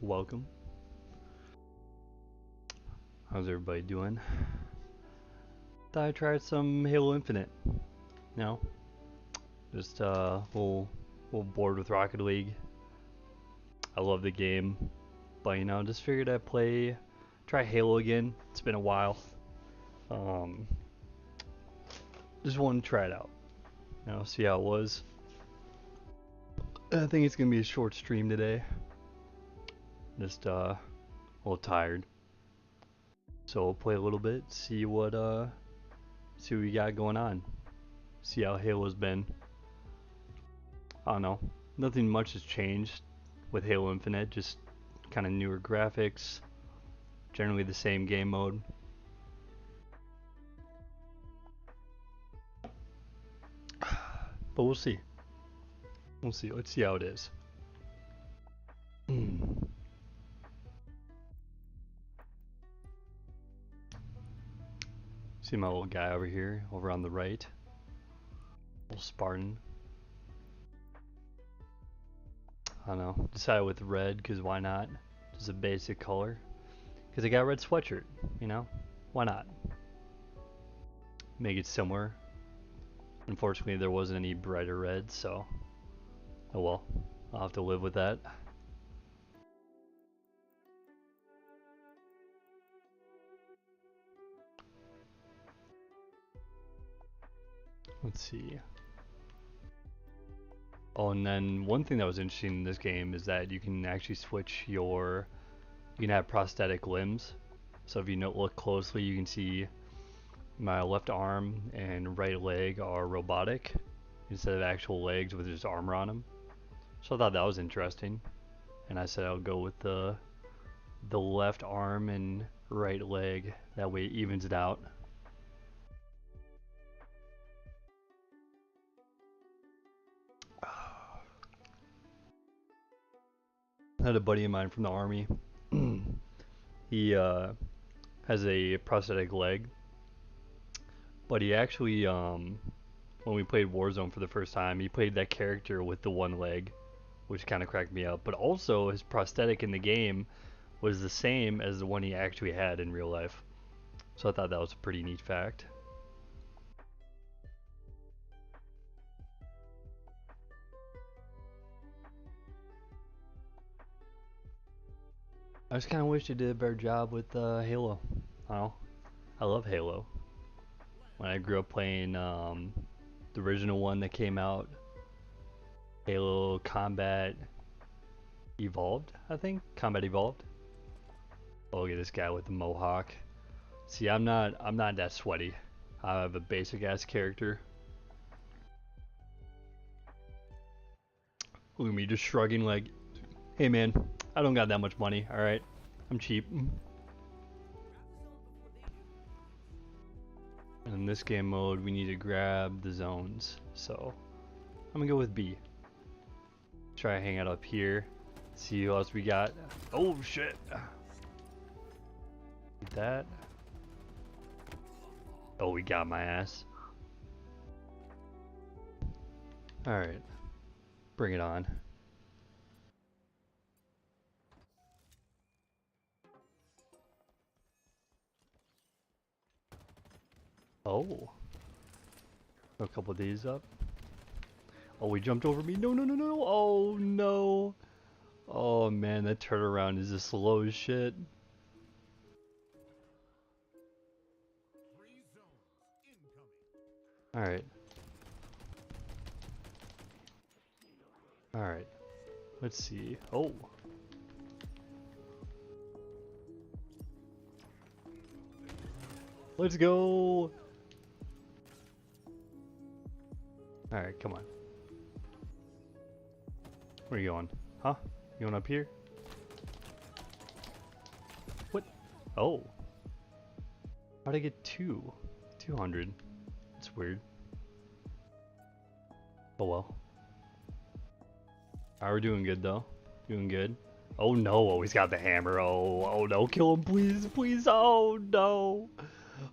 Welcome. How's everybody doing? Thought I tried some Halo Infinite. No, just little bored with Rocket League. I love the game, but just figured I'd try Halo again. It's been a while. Um, just wanted to try it out. See how it was. I think it's gonna be a short stream today. Just a little tired. So we'll play a little bit, see what we got going on. See how Halo's been. I don't know. Nothing much has changed with Halo Infinite, just kind of newer graphics, generally the same game mode. But we'll see. We'll see. Let's see how it is. See my little guy over here, over on the right. Little Spartan. I don't know. Decided with red, because why not? Just a basic color. Because I got a red sweatshirt, Why not? Make it similar. Unfortunately, there wasn't any brighter red, so oh well. I'll have to live with that. Let's see. Oh, and then one thing that was interesting in this game is that you can actually switch you can have prosthetic limbs. So if you look closely, you can see my left arm and right leg are robotic instead of actual legs with just armor on them. So I thought that was interesting, and I said I'll go with the left arm and right leg. That way it evens it out. I had a buddy of mine from the army. He has a prosthetic leg, but he actually, when we played Warzone for the first time, he played that character with the one leg, which kind of cracked me up. But also, his prosthetic in the game was the same as the one he actually had in real life. So I thought that was a pretty neat fact. I just kind of wish they did a better job with Halo. I love Halo. When I grew up playing the original one that came out, Halo Combat Evolved, I think? Combat Evolved. Oh, look at this guy with the mohawk. See, I'm not that sweaty. I have a basic ass character. Look at me just shrugging like, hey man, I don't got that much money, alright? I'm cheap. And in this game mode, we need to grab the zones. So, I'm gonna go with B. Try to hang out up here. See who else we got. Oh shit! That. Oh, we got my ass. Alright. Bring it on. Oh. A couple of these up. Oh, we jumped over me. No, no, no, no. Oh, no. Oh, man, that turnaround is just slow as shit. Alright. Alright. Let's see. Oh. Let's go. Alright, come on. Where are you going? Huh? You going up here? What? Oh. How'd I get 200? That's weird. Oh well. Alright, we're doing good though. Doing good. Oh no, oh he's got the hammer. Oh no, kill him please, please. Oh no.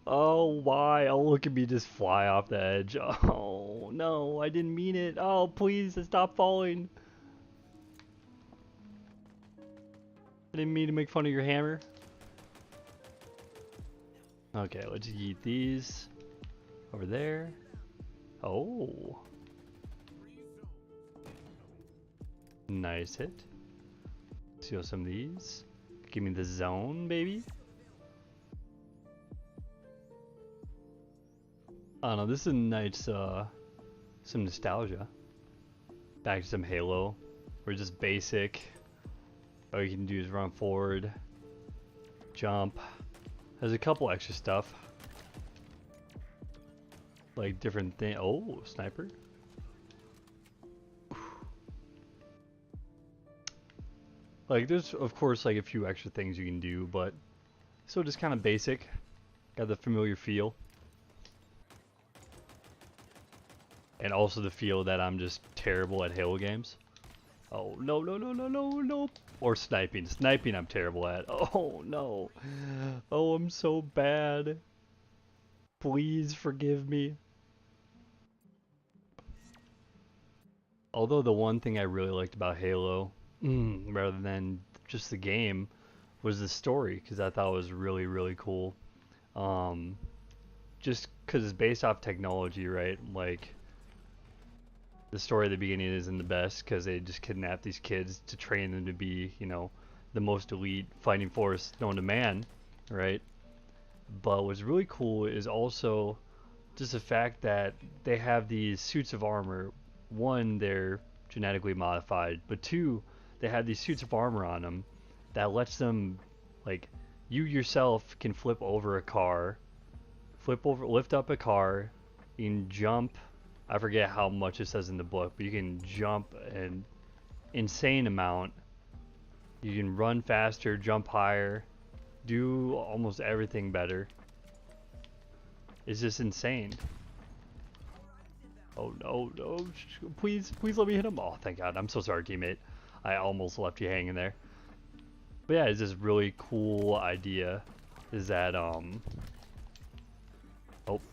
Oh, why? Oh, look at me just fly off the edge. Oh, no, I didn't mean it. Oh, please, stop falling. I didn't mean to make fun of your hammer. Okay, let's eat these over there. Oh, nice hit. Steal some of these. Give me the zone, baby. I don't know, this is a nice, some nostalgia. Back to some Halo. We're just basic. All you can do is run forward, jump. There's a couple extra stuff. Like different thing. Oh, sniper. Like there's of course like a few extra things you can do, but still just kind of basic. Got the familiar feel. And also the feel that I'm just terrible at Halo games. Oh, no, no, no, no, no, no. Or sniping. Sniping I'm terrible at. Oh, no. Oh, I'm so bad. Please forgive me. Although the one thing I really liked about Halo, rather than just the game, was the story, because I thought it was really, really cool. Just because it's based off technology, right? Like, the story at the beginning isn't the best because they just kidnap these kids to train them to be, you know, the most elite fighting force known to man, right? But what's really cool is also just the fact that they have these suits of armor. One, they're genetically modified, but two, they have these suits of armor on them that lets them, like, you yourself can flip over a car, lift up a car, you can jump. I forget how much it says in the book, but you can jump an insane amount. You can run faster, jump higher, do almost everything better. It's just insane. Oh no, no, please, please let me hit him. Oh, thank God. I'm so sorry, teammate. I almost left you hanging there. But yeah, it's this really cool idea is that, oh,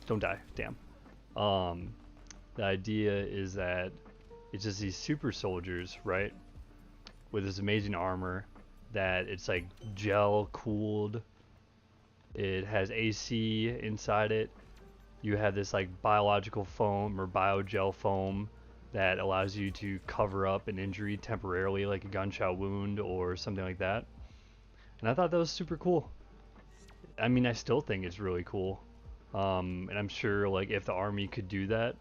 don't die, damn. The idea is that it's just these super soldiers, right? With this amazing armor that it's like gel cooled. It has AC inside it. You have this like biological foam or biogel foam that allows you to cover up an injury temporarily, like a gunshot wound or something like that. And I thought that was super cool. I mean, I still think it's really cool. And I'm sure like if the army could do that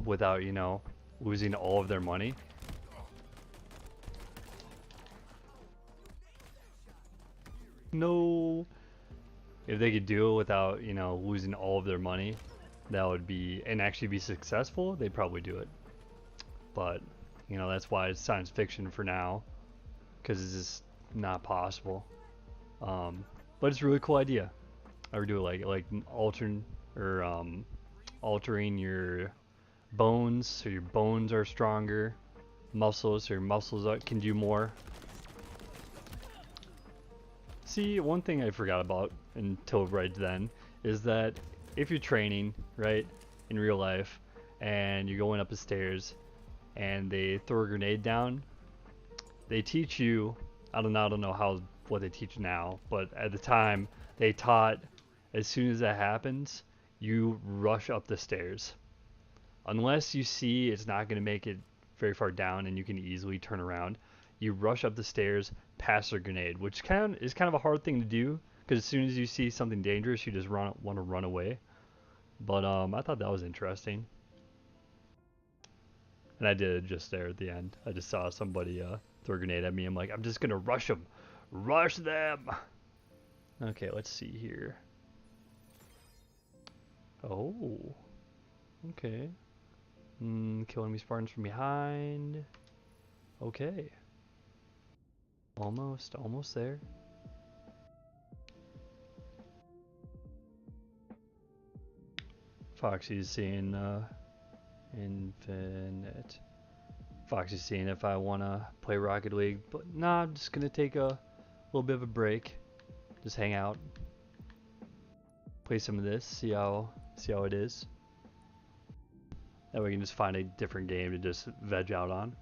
without, you know, losing all of their money. No. If they could do it without, you know, losing all of their money, that would be, and actually be successful, they'd probably do it. But, you know, that's why it's science fiction for now, because it's just not possible. But it's a really cool idea. I would do it like altering or altering your bones so your bones are stronger, muscles so your muscles can do more. See, one thing I forgot about until right then is that if you're training, right, in real life, and you're going up the stairs, and they throw a grenade down, they teach you, I don't know what they teach now, but at the time, they taught as soon as that happens, you rush up the stairs. Unless you see it's not going to make it very far down and you can easily turn around, you rush up the stairs past the grenade, which is kind of a hard thing to do because as soon as you see something dangerous, you just want to run away. But I thought that was interesting, and I did it just there at the end. I just saw somebody throw a grenade at me. I'm like, I'm just gonna rush them, rush them. Okay, let's see here. Oh, okay. Kill enemy Spartans from behind. Okay. Almost there. Foxy's seeing Infinite. Foxy's seeing if I wanna play Rocket League, but nah, I'm just gonna take a little bit of a break. Just hang out. play some of this, see how it is. That way we can just find a different game to just veg out on.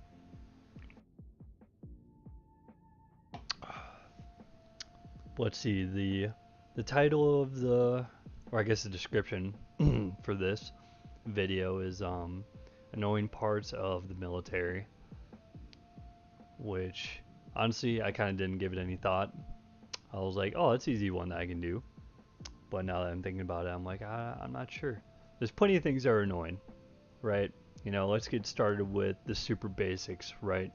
Let's see, the title of the, or I guess the description for this video is annoying parts of the military, which honestly I kind of didn't give it any thought. I was like, oh, that's an easy one that I can do. But now that I'm thinking about it, I'm like, I'm not sure. There's plenty of things that are annoying, right? You know, let's get started with the super basics, right?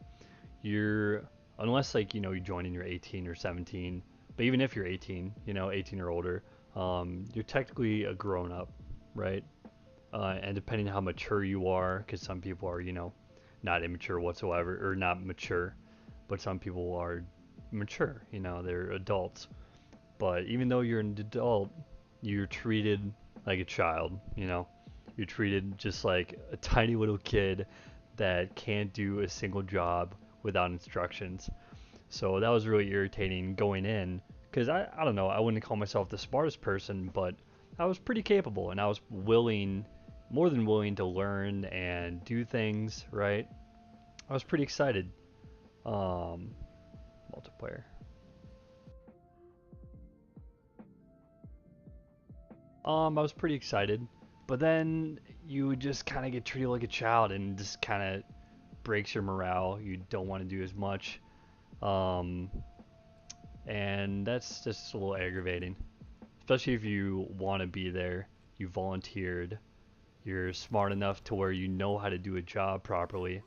Unless like, you know, you join in you're 18 or 17, but even if you're 18, you know, 18 or older, you're technically a grown up, right? And depending on how mature you are, because some people are, you know, not immature whatsoever, or not mature, but some people are mature, you know, they're adults. But even though you're an adult, you're treated like a child, you know? You're treated just like a tiny little kid that can't do a single job without instructions. So that was really irritating going in, because I don't know, I wouldn't call myself the smartest person, but I was pretty capable and I was willing, more than willing to learn and do things, right? I was pretty excited. Multiplayer. I was pretty excited, but then you would just kind of get treated like a child and just kind of breaks your morale. You don't want to do as much. Um, and that's just a little aggravating, especially if you want to be there, you volunteered, you're smart enough to where you know how to do a job properly,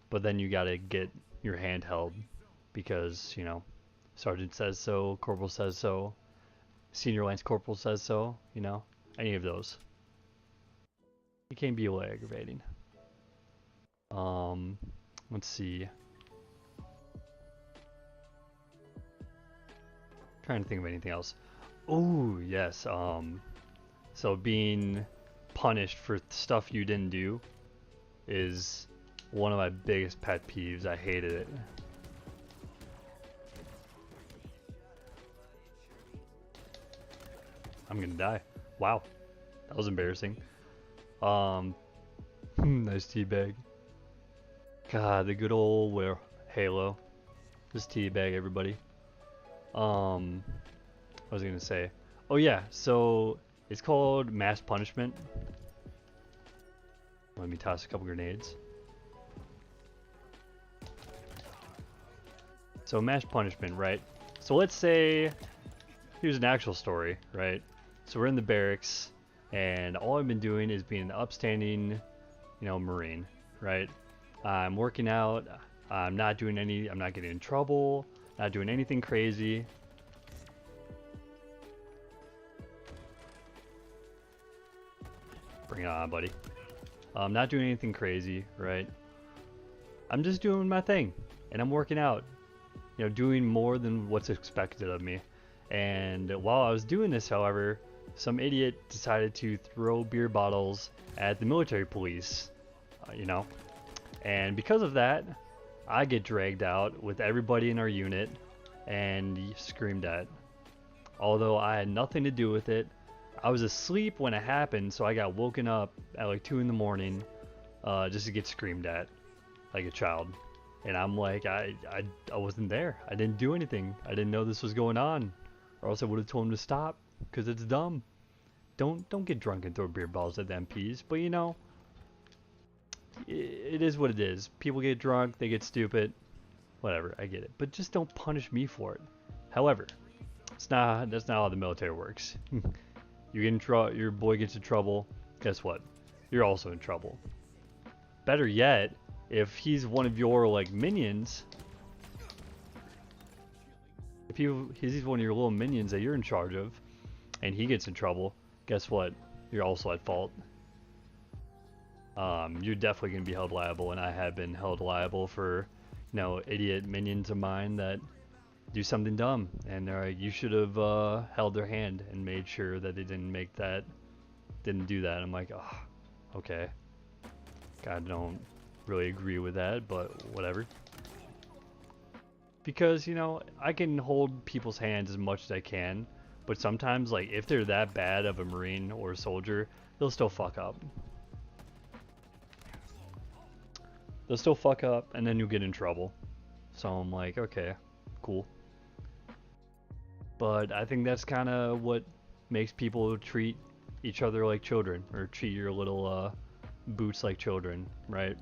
but then you gotta get your hand held because, you know, sergeant says so, corporal says so, senior lance corporal says so, you know, any of those. It can be a little aggravating. Let's see. Trying to think of anything else. Oh, yes. So being punished for stuff you didn't do is one of my biggest pet peeves. I hated it. I'm gonna die. Wow, that was embarrassing. Nice teabag. God, the good old Halo. Just teabag, everybody. What was I gonna say? Oh yeah, so it's called mass punishment. Let me toss a couple grenades. So mass punishment, right? So let's say, here's an actual story, right? So we're in the barracks, and all I've been doing is being an upstanding, you know, Marine, right? I'm working out, I'm not getting in trouble, not doing anything crazy. Bring it on, buddy. I'm not doing anything crazy, right? I'm just doing my thing, and I'm working out, you know, doing more than what's expected of me. And while I was doing this, however, some idiot decided to throw beer bottles at the military police, you know, and because of that, I get dragged out with everybody in our unit and screamed at. Although I had nothing to do with it, I was asleep when it happened, so I got woken up at like 2 in the morning just to get screamed at like a child. And I'm like, I wasn't there. I didn't do anything. I didn't know this was going on, or else I would have told him to stop, because it's dumb. Don't get drunk and throw beer balls at the MPs. But you know, it is what it is. People get drunk, they get stupid, whatever. I get it, but just don't punish me for it. However, that's not how the military works. You get in your boy gets in trouble. Guess what? You're also in trouble. Better yet, if he's one of your like minions, if he's one of your little minions that you're in charge of, and he gets in trouble, guess what? You're also at fault. You're definitely gonna be held liable, and I have been held liable for, you know, idiot minions of mine that do something dumb, and they're like, you should have held their hand and made sure that they didn't do that. I'm like, oh, okay. I don't really agree with that, but whatever. Because, you know, I can hold people's hands as much as I can, But sometimes, like, if they're that bad of a Marine or a soldier, they'll still fuck up. They'll still fuck up, and then you'll get in trouble. So I'm like, okay, cool. But I think that's kind of what makes people treat each other like children, or treat your little boots like children, right?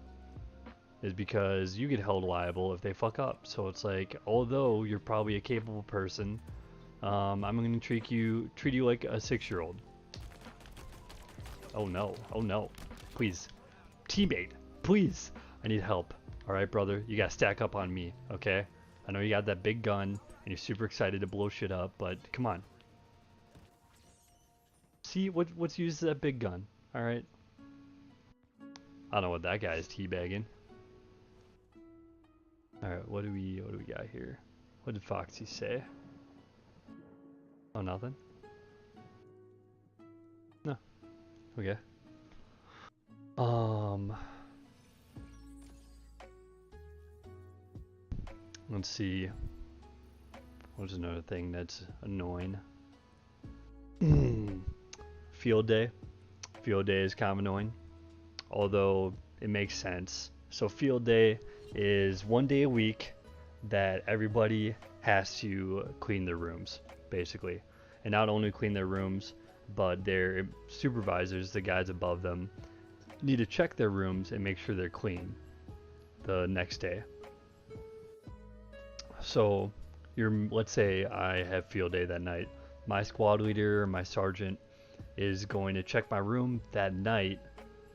Is because you get held liable if they fuck up. So it's like, although you're probably a capable person, I'm gonna treat you like a 6-year-old. Oh no, oh no, please, teammate, please, I need help. All right, brother, you gotta stack up on me, okay? I know you got that big gun and you're super excited to blow shit up, but come on. See what's used that big gun, all right? I don't know what that guy is teabagging. All right, what do we got here? What did Foxy say? Oh, nothing. No. Okay. Let's see. What's another thing that's annoying? Field day. Field day is kind of annoying, although it makes sense. So field day is 1 day a week that everybody has to clean their rooms, basically. And not only clean their rooms, but their supervisors, the guys above them, need to check their rooms and make sure they're clean the next day. So let's say I have field day that night. My squad leader, my sergeant, is going to check my room that night,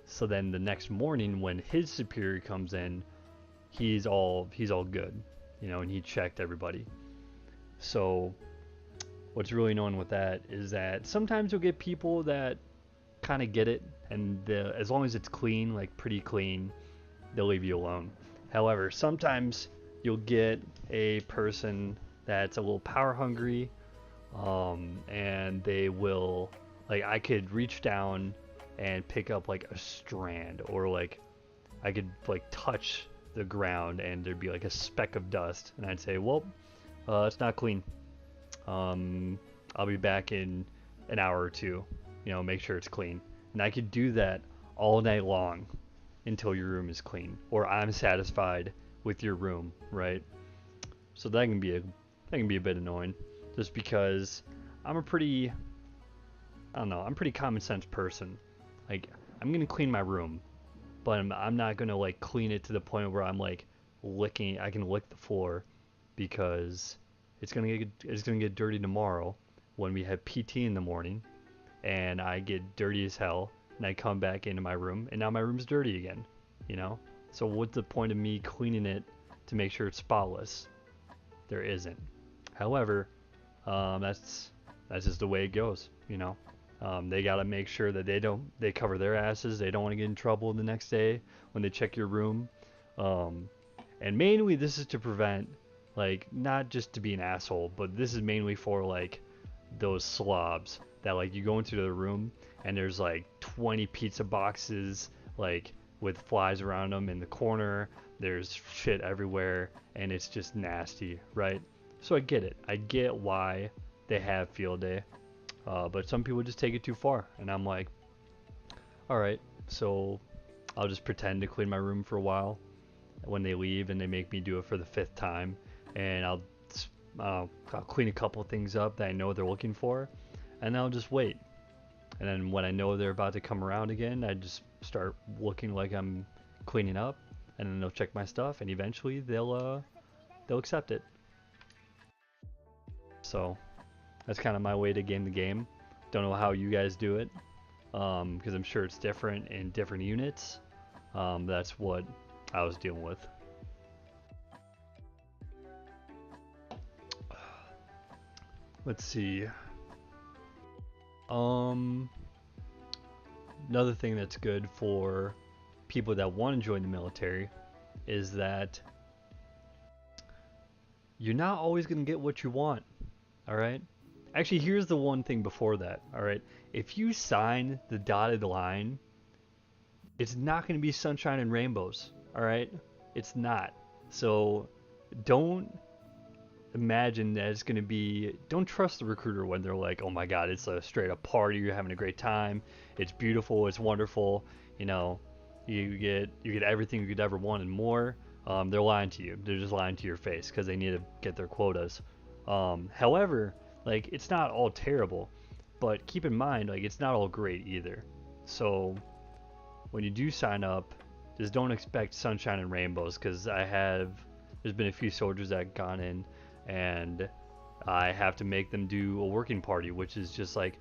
so then the next morning when his superior comes in, he's all good, you know, and he checked everybody. So what's really annoying with that is that sometimes you'll get people that kind of get it, and as long as it's clean, like pretty clean, they'll leave you alone. However, sometimes you'll get a person that's a little power hungry, and they will, like, I could reach down and pick up like a strand, or like I could like touch the ground and there'd be like a speck of dust, and I'd say, well, it's not clean. I'll be back in an hour or two, you know, make sure it's clean. And I could do that all night long until your room is clean, or I'm satisfied with your room, right? So that can be a bit annoying, just because I'm a pretty, I don't know, I'm a pretty common sense person. Like, I'm gonna clean my room, but I'm not gonna like clean it to the point where I'm like I can lick the floor, because it's gonna get dirty tomorrow when we have PT in the morning, and I get dirty as hell, and I come back into my room, and now my room's dirty again, you know? So what's the point of me cleaning it to make sure it's spotless? There isn't. However, that's just the way it goes, you know? They gotta make sure that they cover their asses. They don't want to get in trouble the next day when they check your room. And mainly this is to prevent, like, not just to be an asshole, but this is mainly for like those slobs that, like, you go into the room and there's like 20 pizza boxes, like, with flies around them in the corner. There's shit everywhere, and it's just nasty, right? So I get it. I get why they have field day. But some people just take it too far, and I'm like, alright, so I'll just pretend to clean my room for a while when they leave, and they make me do it for the 5th time, and I'll clean a couple things up that I know they're looking for, and I'll just wait. And then when I know they're about to come around again, I just start looking like I'm cleaning up, and then they'll check my stuff, and eventually they'll accept it. So that's kind of my way to game the game. Don't know how you guys do it, because I'm sure it's different in different units. That's what I was dealing with. Let's see. Another thing that's good for people that want to join the military is that you're not always going to get what you want. Alright? Actually, here's the one thing before that. Alright? If you sign the dotted line, it's not going to be sunshine and rainbows. Alright? It's not. So don't imagine that it's gonna be. Don't trust the recruiter when they're like, "Oh my God, it's a straight up party. You're having a great time. It's beautiful. It's wonderful. You know, you get everything you could ever want and more." They're lying to you. They're just lying to your face because they need to get their quotas. However, like it's not all terrible, but keep in mind, like it's not all great either. So when you do sign up, just don't expect sunshine and rainbows because there's been a few soldiers that gone in and I have to make them do a working party, which is just like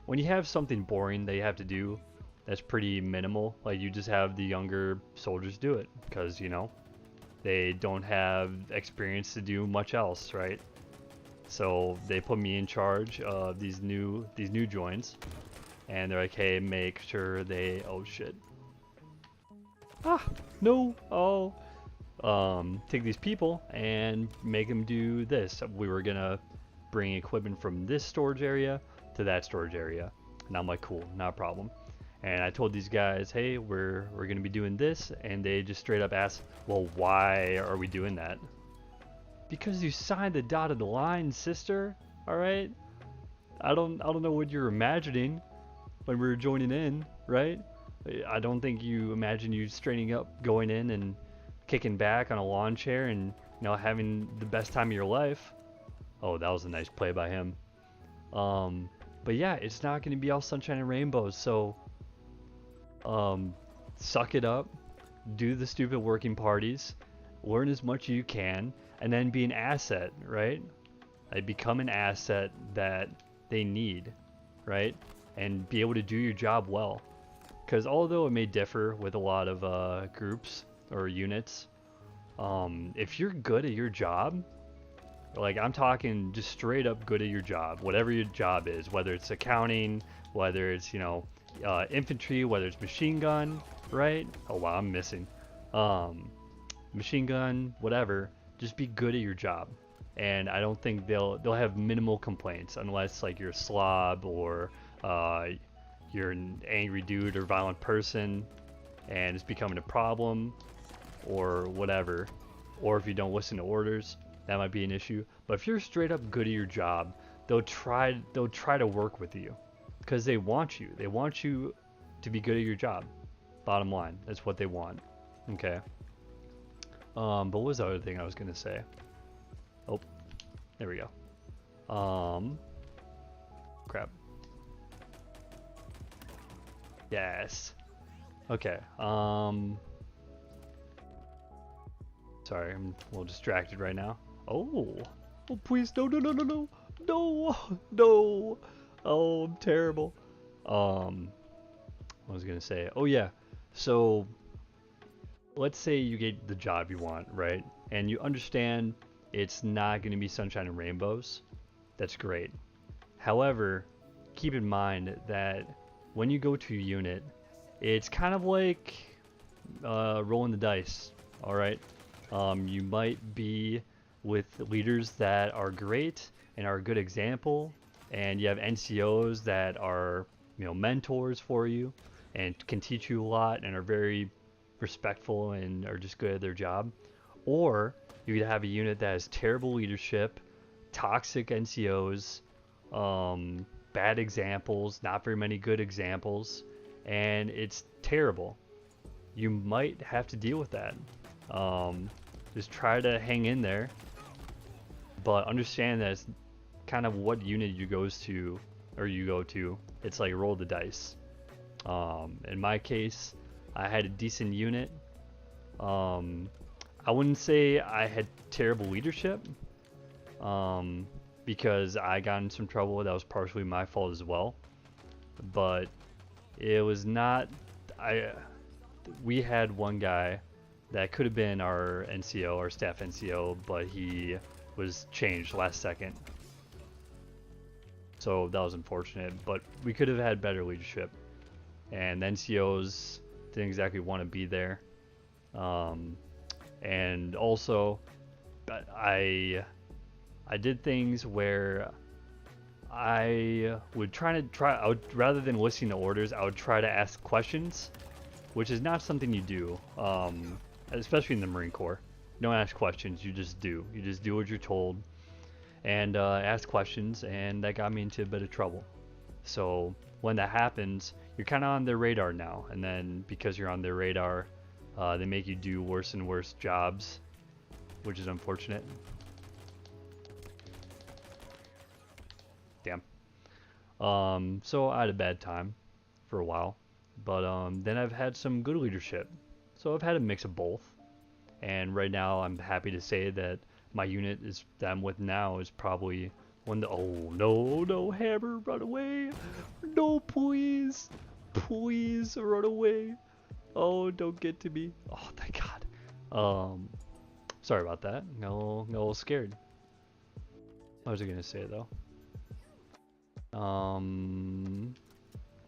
when you have something boring they have to do that's pretty minimal, like you just have the younger soldiers do it because, you know, they don't have experience to do much else, right? So they put me in charge of these new joins and they're like, hey, make sure they, oh shit. Ah, no, oh. Take these people and make them do this. We were gonna bring equipment from this storage area to that storage area. And I'm like, cool, not a problem. And I told these guys, hey, we're gonna be doing this, and they just straight up asked, well, why are we doing that? Because you signed the dotted line, sister. All right. I don't know what you're imagining when we were joining in, right? I don't think you imagine you straining up, going in and kicking back on a lawn chair and, you know, having the best time of your life. Oh, that was a nice play by him. But yeah, it's not going to be all sunshine and rainbows. So, suck it up, do the stupid working parties, learn as much as you can, and then be an asset, right? Like become an asset that they need, right? And be able to do your job well. Because although it may differ with a lot of groups or units, if you're good at your job, like I'm talking just straight up good at your job, whatever your job is, whether it's accounting, whether it's, you know, infantry, whether it's machine gun, right? Oh wow, I'm missing. Machine gun, whatever, just be good at your job. And I don't think they'll have minimal complaints unless like you're a slob or you're an angry dude or violent person and it's becoming a problem or whatever, or if you don't listen to orders, that might be an issue. But if you're straight up good at your job, they'll try to work with you because they want you to be good at your job. Bottom line, that's what they want. Okay. But what was the other thing I was gonna say? Oh, there we go. Crap. Yes. Okay. Sorry, I'm a little distracted right now. Oh, please, no. Oh, I'm terrible. What was I gonna say? Oh yeah. So, let's say you get the job you want, right? And you understand it's not gonna be sunshine and rainbows. That's great. However, keep in mind that when you go to a unit, it's kind of like rolling the dice. All right. You might be with leaders that are great and are a good example, and you have NCOs that are, you know, mentors for you and can teach you a lot and are very respectful and are just good at their job. Or you could have a unit that has terrible leadership, toxic NCOs, bad examples, not very many good examples, and it's terrible. You might have to deal with that. Just try to hang in there, but understand that it's kind of what unit you go to. It's like roll the dice. In my case, I had a decent unit. I wouldn't say I had terrible leadership, because I got in some trouble. That was partially my fault as well, but it was not. We had one guy that could have been our NCO, our staff NCO, but he was changed last second. So that was unfortunate, but we could have had better leadership. And the NCOs didn't exactly want to be there. And also, I did things where I would rather than listening to orders, I would try to ask questions, which is not something you do. Especially in the Marine Corps. You don't ask questions, you just do. You just do what you're told. and ask questions, and that got me into a bit of trouble. So when that happens, you're kind of on their radar now, and then because you're on their radar, they make you do worse and worse jobs, which is unfortunate. Damn. So I had a bad time for a while, but then I've had some good leadership. So I've had a mix of both, and right now I'm happy to say that my unit is that I'm with now is probably one that, oh no, no, Hammer, run away. No, please. Please run away. Oh, don't get to me. Oh, thank God. Sorry about that. Got a little scared. What was I gonna say though?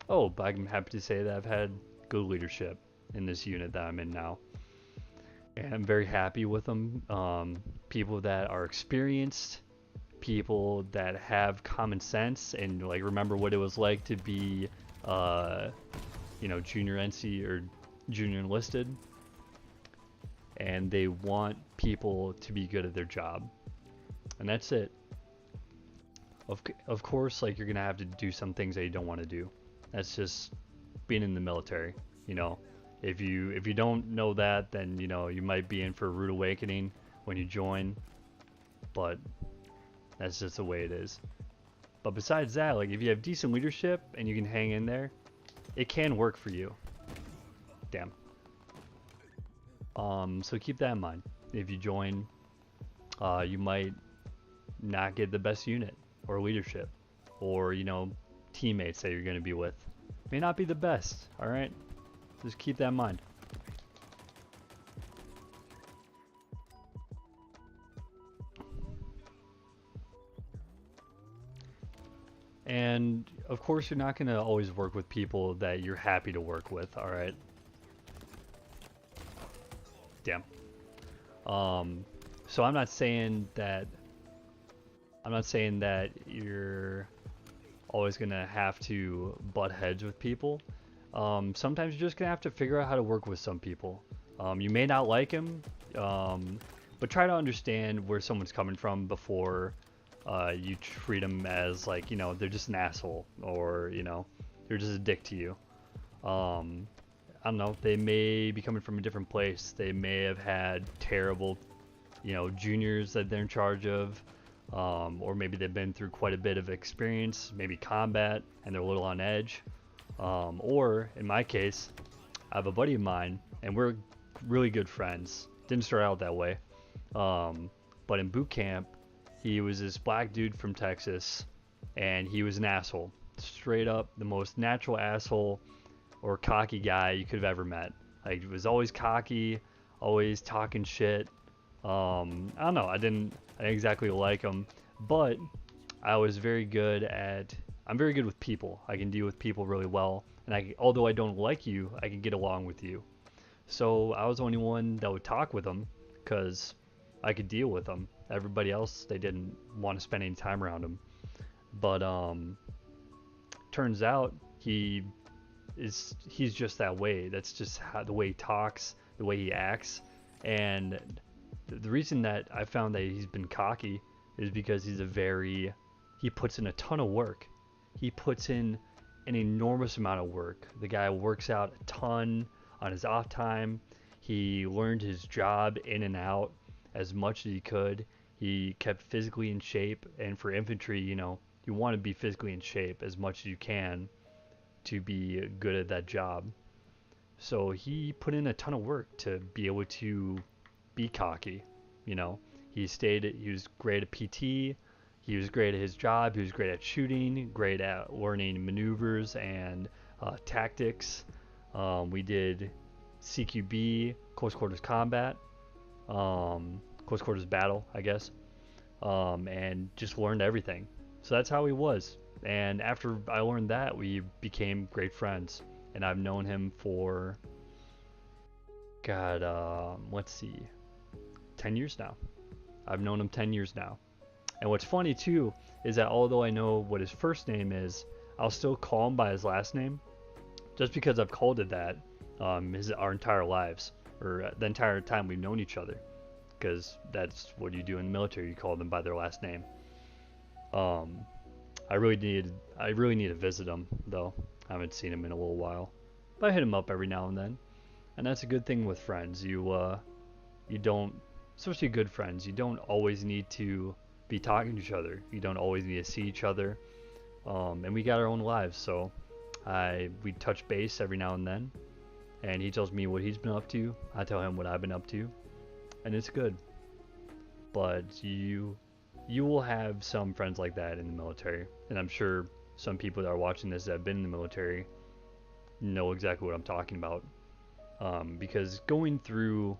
Oh, but I'm happy to say that I've had good leadership in this unit that I'm in now. And I'm very happy with them. People that are experienced, people that have common sense and like remember what it was like to be, junior NC or junior enlisted. And they want people to be good at their job. And that's it. Of course, like you're gonna have to do some things that you don't want to do. That's just being in the military, you know. If you don't know that, then you might be in for a rude awakening when you join. But that's just the way it is. But besides that, like if you have decent leadership and you can hang in there, it can work for you. Damn. So keep that in mind. If you join, you might not get the best unit or leadership, or teammates that you're going to be with may not be the best. All right, just keep that in mind. And of course, you're not going to always work with people that you're happy to work with. All right. Damn. So I'm not saying that you're always gonna have to butt heads with people. Sometimes you're just gonna have to figure out how to work with some people. You may not like them, but try to understand where someone's coming from before you treat them as like they're just an asshole, or they're just a dick to you. I don't know, they may be coming from a different place. They may have had terrible juniors that they're in charge of, or maybe they've been through quite a bit of experience, maybe combat, and they're a little on edge. Or in my case, I have a buddy of mine, and we're really good friends. Didn't start out that way, but in boot camp, he was this black dude from Texas, and he was an asshole. Straight up, the most natural asshole or cocky guy you could have ever met. Like, he was always cocky, always talking shit. I don't know, I didn't exactly like him, but I'm very good with people. I can deal with people really well, and although I don't like you, I can get along with you. So I was the only one that would talk with him because I could deal with him. Everybody else, they didn't want to spend any time around him. But turns out he's just that way. That's just the way he talks, the way he acts. And the reason that I found that he's been cocky is because he puts in a ton of work. He puts in an enormous amount of work. The guy works out a ton on his off time. He learned his job in and out as much as he could. He kept physically in shape, and for infantry, you want to be physically in shape as much as you can to be good at that job. So he put in a ton of work to be able to be cocky. He was great at PT, he was great at his job, he was great at shooting, great at learning maneuvers and tactics. We did CQB, close quarters combat, close quarters battle, I guess, and just learned everything. So that's how he was. And after I learned that, we became great friends. And I've known him for, let's see, 10 years now. I've known him 10 years now. And what's funny too is that although I know what his first name is, I'll still call him by his last name, just because I've called it that our entire lives, or the entire time we've known each other, because that's what you do in the military. You call them by their last name. Um, I really need to visit him though. I haven't seen him in a little while, but I hit him up every now and then, and that's a good thing with friends. You don't, especially good friends, you don't always need to be talking to each other. You don't always need to see each other. And we got our own lives, so we touch base every now and then, and he tells me what he's been up to. I tell him what I've been up to, and it's good. But you will have some friends like that in the military, and I'm sure some people that are watching this that have been in the military know exactly what I'm talking about. Because going through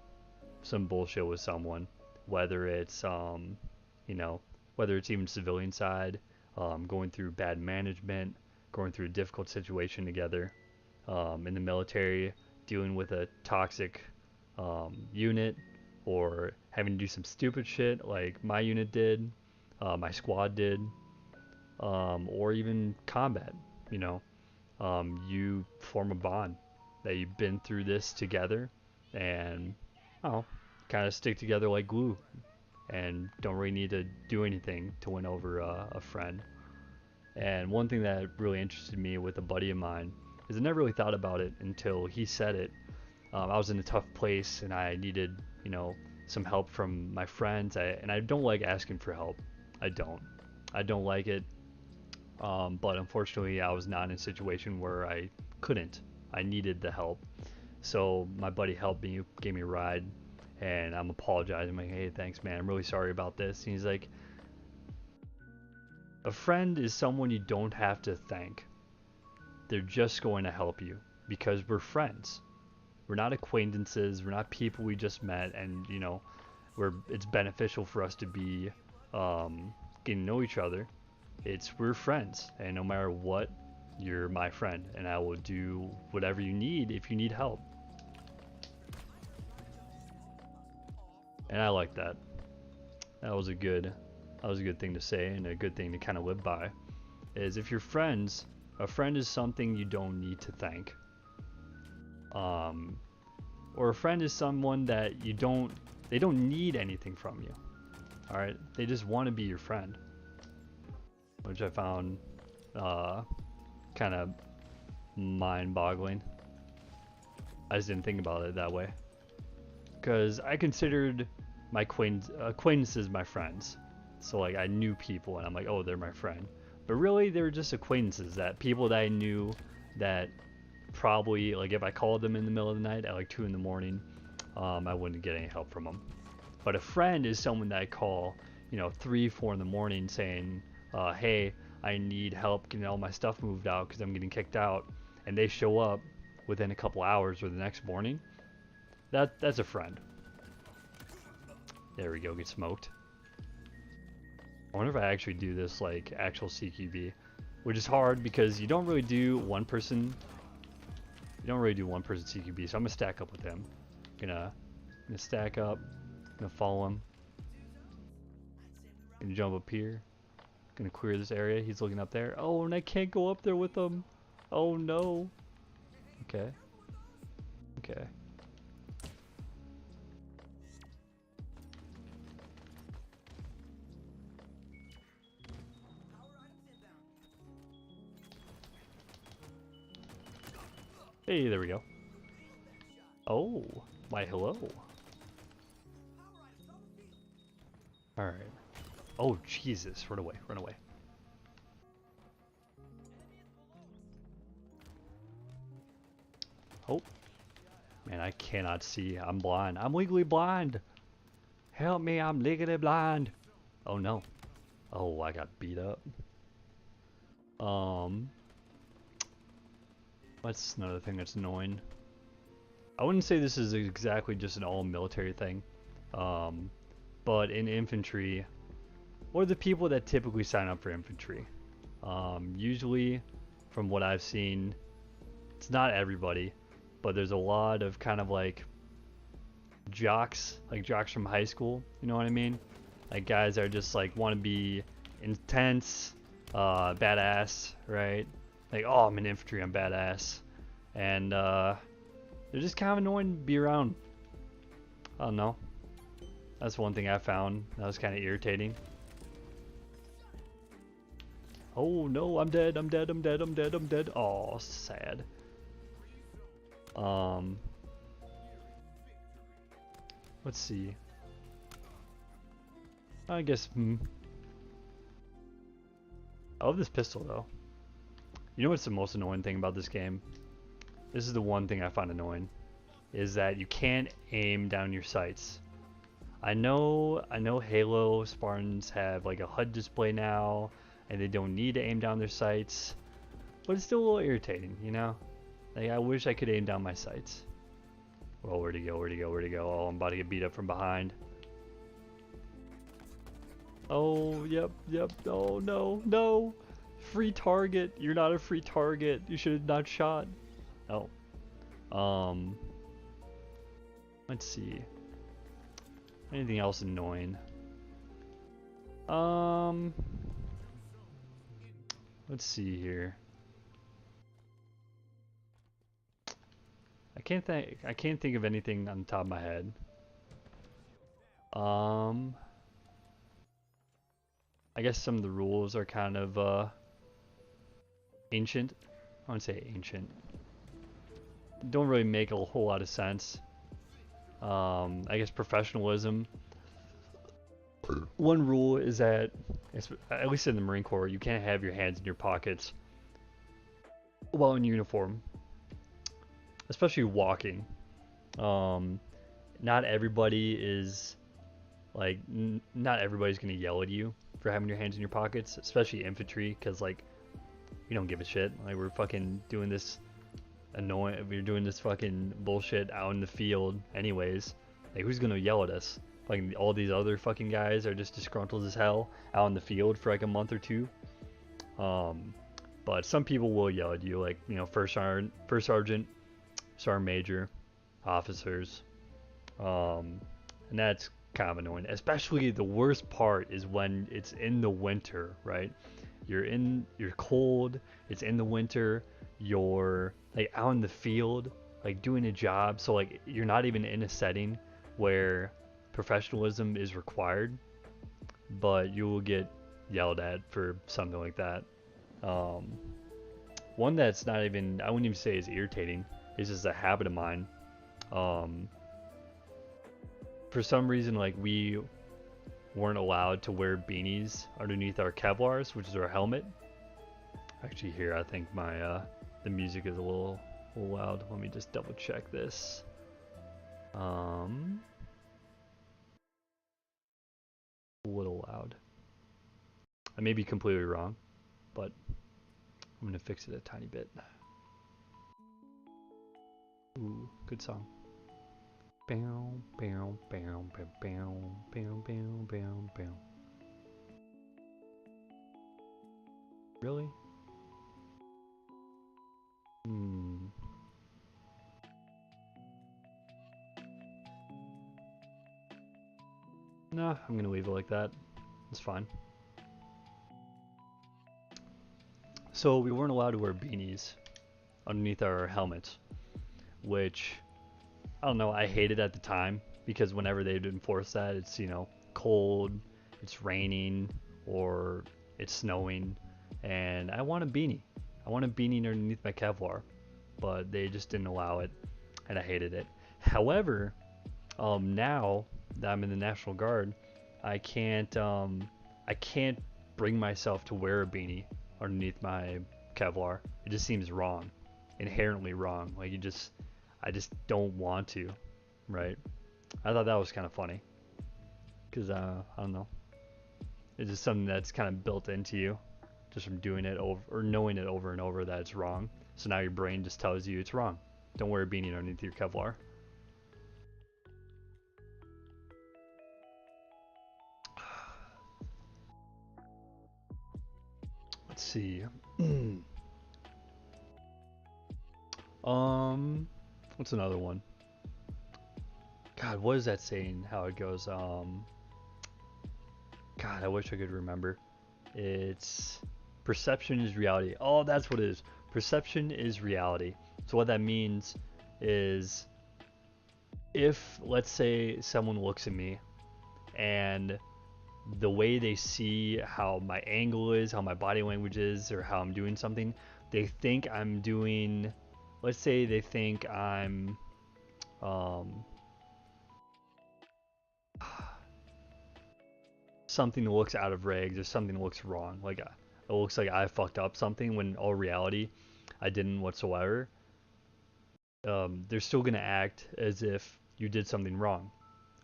some bullshit with someone, whether it's whether it's even civilian side, going through bad management, going through a difficult situation together, in the military, dealing with a toxic unit, or having to do some stupid shit like my unit did, my squad did, or even combat, you know, you form a bond that you've been through this together, and kind of stick together like glue, and don't really need to do anything to win over a friend. And one thing that really interested me with a buddy of mine is I never really thought about it until he said it. I was in a tough place and I needed, some help from my friends. And I don't like asking for help. I don't like it. But unfortunately, I was not in a situation where I couldn't. I needed the help. So my buddy helped me, gave me a ride, and I'm apologizing. I'm like, hey, thanks, man. I'm really sorry about this. And he's like, a friend is someone you don't have to thank. They're just going to help you because we're friends. We're not acquaintances. We're not people we just met, and it's beneficial for us to be getting to know each other. We're friends, and no matter what, you're my friend, and I will do whatever you need if you need help. And I like that. That was a good thing to say, and a good thing to kind of live by. Is if you're friends, a friend is something you don't need to thank. Or a friend is someone that they don't need anything from you. All right, they just want to be your friend, which I found kind of mind-boggling. I just didn't think about it that way, because I considered my acquaintances my friends. So like I knew people, and I'm like, oh, they're my friend. But really, they were just acquaintances, that people that I knew that probably, like, if I called them in the middle of the night at like 2 in the morning, I wouldn't get any help from them. But a friend is someone that I call, 3, 4 in the morning saying, hey, I need help getting all my stuff moved out because I'm getting kicked out, and they show up within a couple hours or the next morning. That's a friend. There we go, get smoked. I wonder if I actually do this like actual CQB, which is hard because you don't really do one person CQB, so I'm gonna stack up with him. Gonna stack up, gonna follow him, gonna jump up here, gonna clear this area. He's looking up there. Oh, and I can't go up there with him. Oh no. Okay. Hey, there we go. Oh, why hello. Alright. Oh, Jesus, run away. Oh. Man, I cannot see. I'm blind. I'm legally blind. Help me, I'm legally blind. Oh no. Oh, I got beat up. What's another thing that's annoying? I wouldn't say this is exactly just an all military thing. But in infantry, or the people that typically sign up for infantry, usually from what I've seen, it's not everybody, but there's a lot of kind of like jocks from high school, you know what I mean? Like guys that are just like want to be intense, badass, right? Like, oh, I'm in infantry, I'm badass. And they're just kind of annoying to be around. I don't know. That's one thing I found that was kind of irritating. Oh no, I'm dead, I'm dead, I'm dead, I'm dead, I'm dead. Oh, sad. Let's see. I guess, I love this pistol though. You know what's the most annoying thing about this game? This is the one thing I find annoying, is that you can't aim down your sights. I know Halo Spartans have like a HUD display now, and they don't need to aim down their sights, but it's still a little irritating, you know? Like, I wish I could aim down my sights. Well, where'd he go, where'd he go, where'd he go? Oh, I'm about to get beat up from behind. Oh, yep, oh no, no! Free target, you're not a free target, you should have not shot. Oh. Let's see. Anything else annoying? Let's see here. I can't think of anything on the top of my head. I guess some of the rules are kind of ancient. I wouldn't say ancient. Don't really make a whole lot of sense. I guess professionalism. One rule is that, at least in the Marine Corps, you can't have your hands in your pockets while in uniform, especially walking. Not everybody is like, not everybody's gonna yell at you for having your hands in your pockets, especially infantry, because like, we don't give a shit. Like, we're fucking doing this we're doing this fucking bullshit out in the field anyways. Like, who's gonna yell at us? Like, all these other fucking guys are just disgruntled as hell out in the field for like a month or two. But some people will yell at you, like, you know, first sergeant, sergeant major, officers. And that's kind of annoying. Especially the worst part is when it's in the winter, right? You're cold, it's in the winter, you're like out in the field, like doing a job, so like you're not even in a setting where professionalism is required, but you will get yelled at for something like that. One that's not even, I wouldn't even say is irritating, is just a habit of mine. For some reason, like, we weren't allowed to wear beanies underneath our Kevlars, which is our helmet. Actually, here, I think my the music is a little loud. Let me just double check this. A little loud. I may be completely wrong, but I'm gonna fix it a tiny bit. Ooh, good song. Bow, bow, bow, bow, bow, bow, bow, bow, bow. Really? No, I'm gonna leave it like that. It's fine. So we weren't allowed to wear beanies underneath our helmets, which, I don't know, I hated at the time, because whenever they'd enforce that, it's, you know, cold, it's raining, or it's snowing, and I want a beanie. I want a beanie underneath my Kevlar, but they just didn't allow it, and I hated it. However, now that I'm in the National Guard, I can't bring myself to wear a beanie underneath my Kevlar. It just seems wrong, inherently wrong. Like, I just don't want to, right? I thought that was kind of funny, because I don't know, it's just something that's kind of built into you, just from doing it over, or knowing it over and over, that it's wrong. So now your brain just tells you it's wrong. Don't wear a beanie underneath your Kevlar. Let's see. What's another one? God, what is that saying? How it goes? God, I wish I could remember. It's perception is reality. Oh, that's what it is. Perception is reality. So what that means is, if, let's say, someone looks at me and the way they see how my angle is, how my body language is, or how I'm doing something, they think I'm doing, let's say they think I'm something that looks out of regs or something that looks wrong, like it looks like I fucked up something when in all reality I didn't whatsoever. They're still gonna act as if you did something wrong,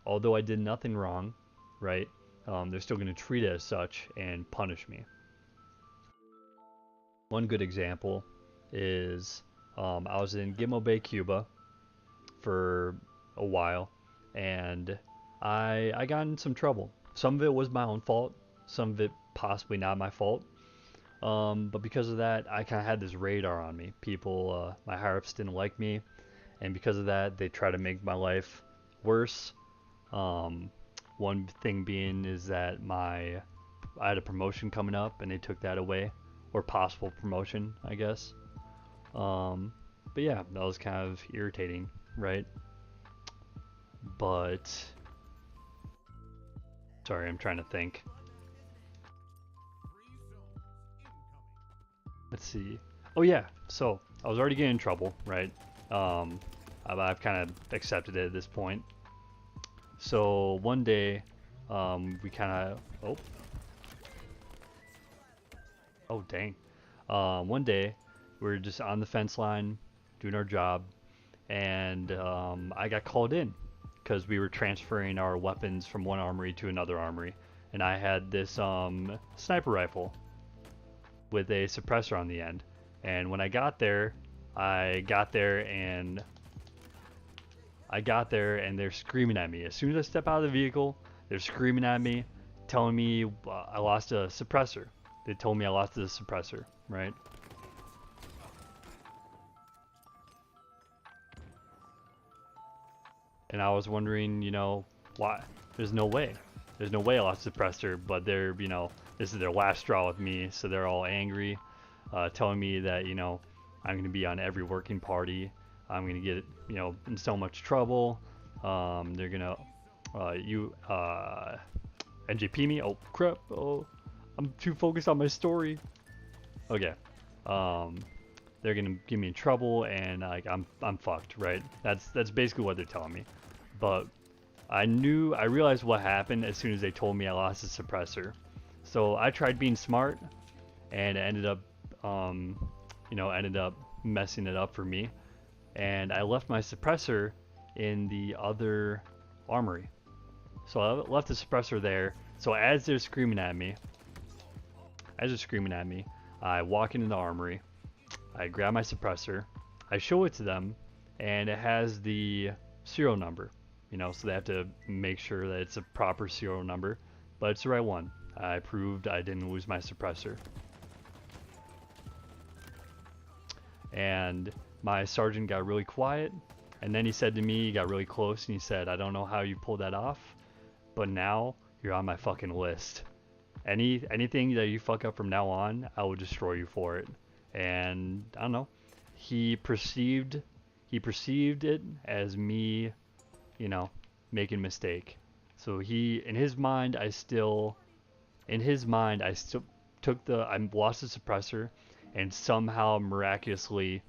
although I did nothing wrong, right? They're still gonna treat it as such and punish me. One good example is I was in Gitmo Bay, Cuba for a while, and I got in some trouble. Some of it was my own fault, some of it possibly not my fault. But because of that, I kind of had this radar on me. People, my higher ups didn't like me, and because of that, they try to make my life worse. One thing being is that I had a promotion coming up, and they took that away, or possible promotion, I guess. But yeah, that was kind of irritating, right? But sorry, I'm trying to think. Let's see. Oh yeah, so I was already getting in trouble, right? I've kind of accepted it at this point. So one day, we kind of oh dang. One day we were just on the fence line doing our job, and I got called in because we were transferring our weapons from one armory to another armory, and I had this sniper rifle with a suppressor on the end. And when I got there and they're screaming at me. As soon as I step out of the vehicle, they're screaming at me, telling me I lost a suppressor. They told me I lost the suppressor, right? And I was wondering, why? There's no way. There's no way I lost the suppressor, but they're, this is their last straw with me, so they're all angry, telling me that, I'm going to be on every working party. I'm going to get, in so much trouble. They're going to, NJP me? Oh, crap. Oh, I'm too focused on my story. Okay. They're going to get me in trouble, and I'm fucked, right? That's basically what they're telling me. But I realized what happened as soon as they told me I lost the suppressor. So I tried being smart, and it ended up, messing it up for me. And I left my suppressor in the other armory. So I left the suppressor there. So as they're screaming at me, I walk into the armory, I grab my suppressor, I show it to them, and it has the serial number. So they have to make sure that it's a proper serial number, but it's the right one. I proved I didn't lose my suppressor. And my sergeant got really quiet, and then he said to me, he got really close, and he said, I don't know how you pulled that off, but now you're on my fucking list. Anything that you fuck up from now on, I will destroy you for it. And I don't know, he perceived it as me, making a mistake. So in his mind I still took I lost the suppressor and somehow miraculously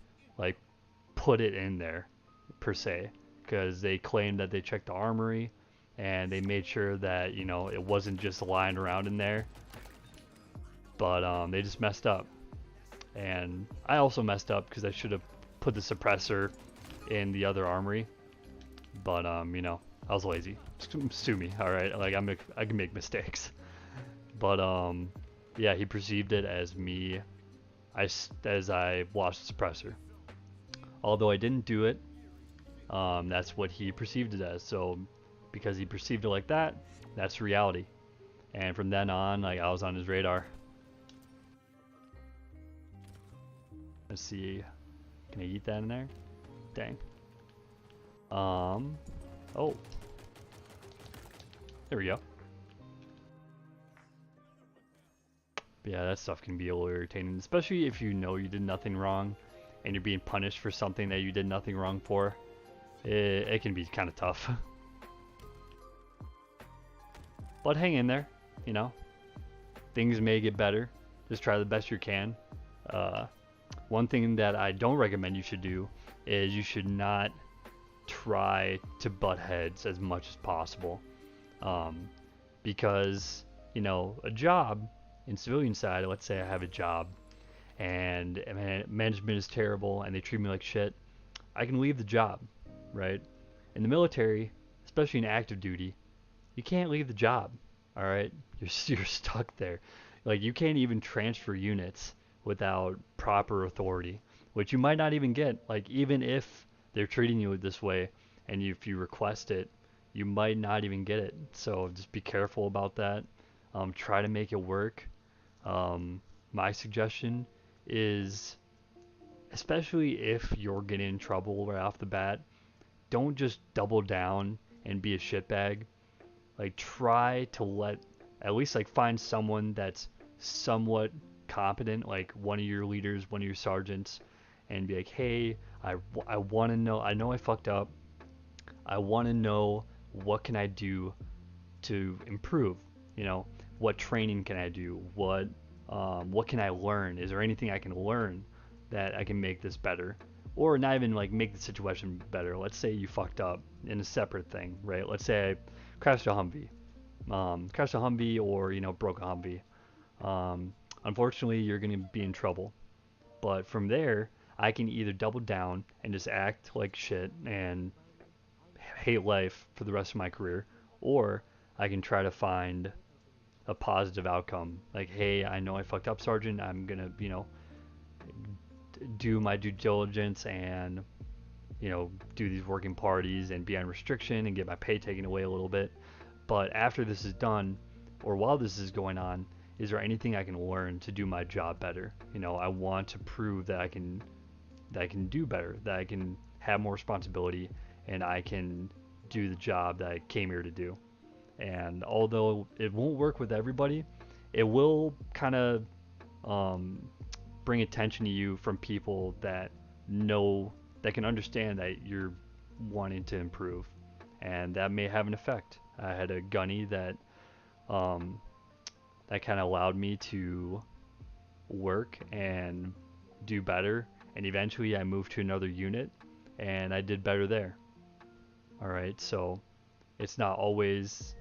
put it in there per se, because they claimed that they checked the armory and they made sure that it wasn't just lying around in there, but they just messed up. And I also messed up because I should have put the suppressor in the other armory, but I was lazy. Sue me, all right? I can make mistakes, but yeah, he perceived it as me as I lost the suppressor, although I didn't do it. That's what he perceived it as. So because he perceived it like that, that's reality. And from then on, I was on his radar. Let's see, can I eat that in there? Dang. Oh, there we go. But yeah, that stuff can be a little irritating, especially if you know you did nothing wrong and you're being punished for something that you did nothing wrong for. It can be kind of tough. But hang in there. you know, things may get better. Just try the best you can. Uh, One thing that I don't recommend you should do is you should not try to butt heads as much as possible. Um, because, a job in civilian side, let's say I have a job and management is terrible and they treat me like shit, I can leave the job, right? In the military, especially in active duty, you can't leave the job. All right, you're stuck there. Like you can't even transfer units without proper authority, which you might not even get. Like even if they're treating you this way, and if you request it, you might not even get it. So just be careful about that. Try to make it work. My suggestion is, especially if you're getting in trouble right off the bat, don't just double down and be a shitbag. Like try to at least like find someone that's somewhat competent, like one of your leaders, one of your sergeants, and be like, hey, I want to know, I know I fucked up, I want to know what can I do to improve, you know, what training can I do, what can I learn, is there anything I can learn that I can make this better, or not even like make the situation better. Let's say you fucked up in a separate thing, right? Let's say I crashed a Humvee, or broke a Humvee. Um, Unfortunately, you're going to be in trouble. But from there, I can either double down and just act like shit and hate life for the rest of my career, or I can try to find a positive outcome. Like, hey, I know I fucked up, Sergeant. I'm gonna, do my due diligence and, do these working parties and be on restriction and get my pay taken away a little bit. But after this is done, or while this is going on, is there anything I can learn to do my job better? I want to prove that I can do better, that I can have more responsibility, and I can do the job that I came here to do. And although it won't work with everybody, it will kind of um, bring attention to you from people that know, that can understand that you're wanting to improve, and that may have an effect. I had a gunny um, that kind of allowed me to work and do better, and eventually I moved to another unit and I did better there. All right, so it's not always,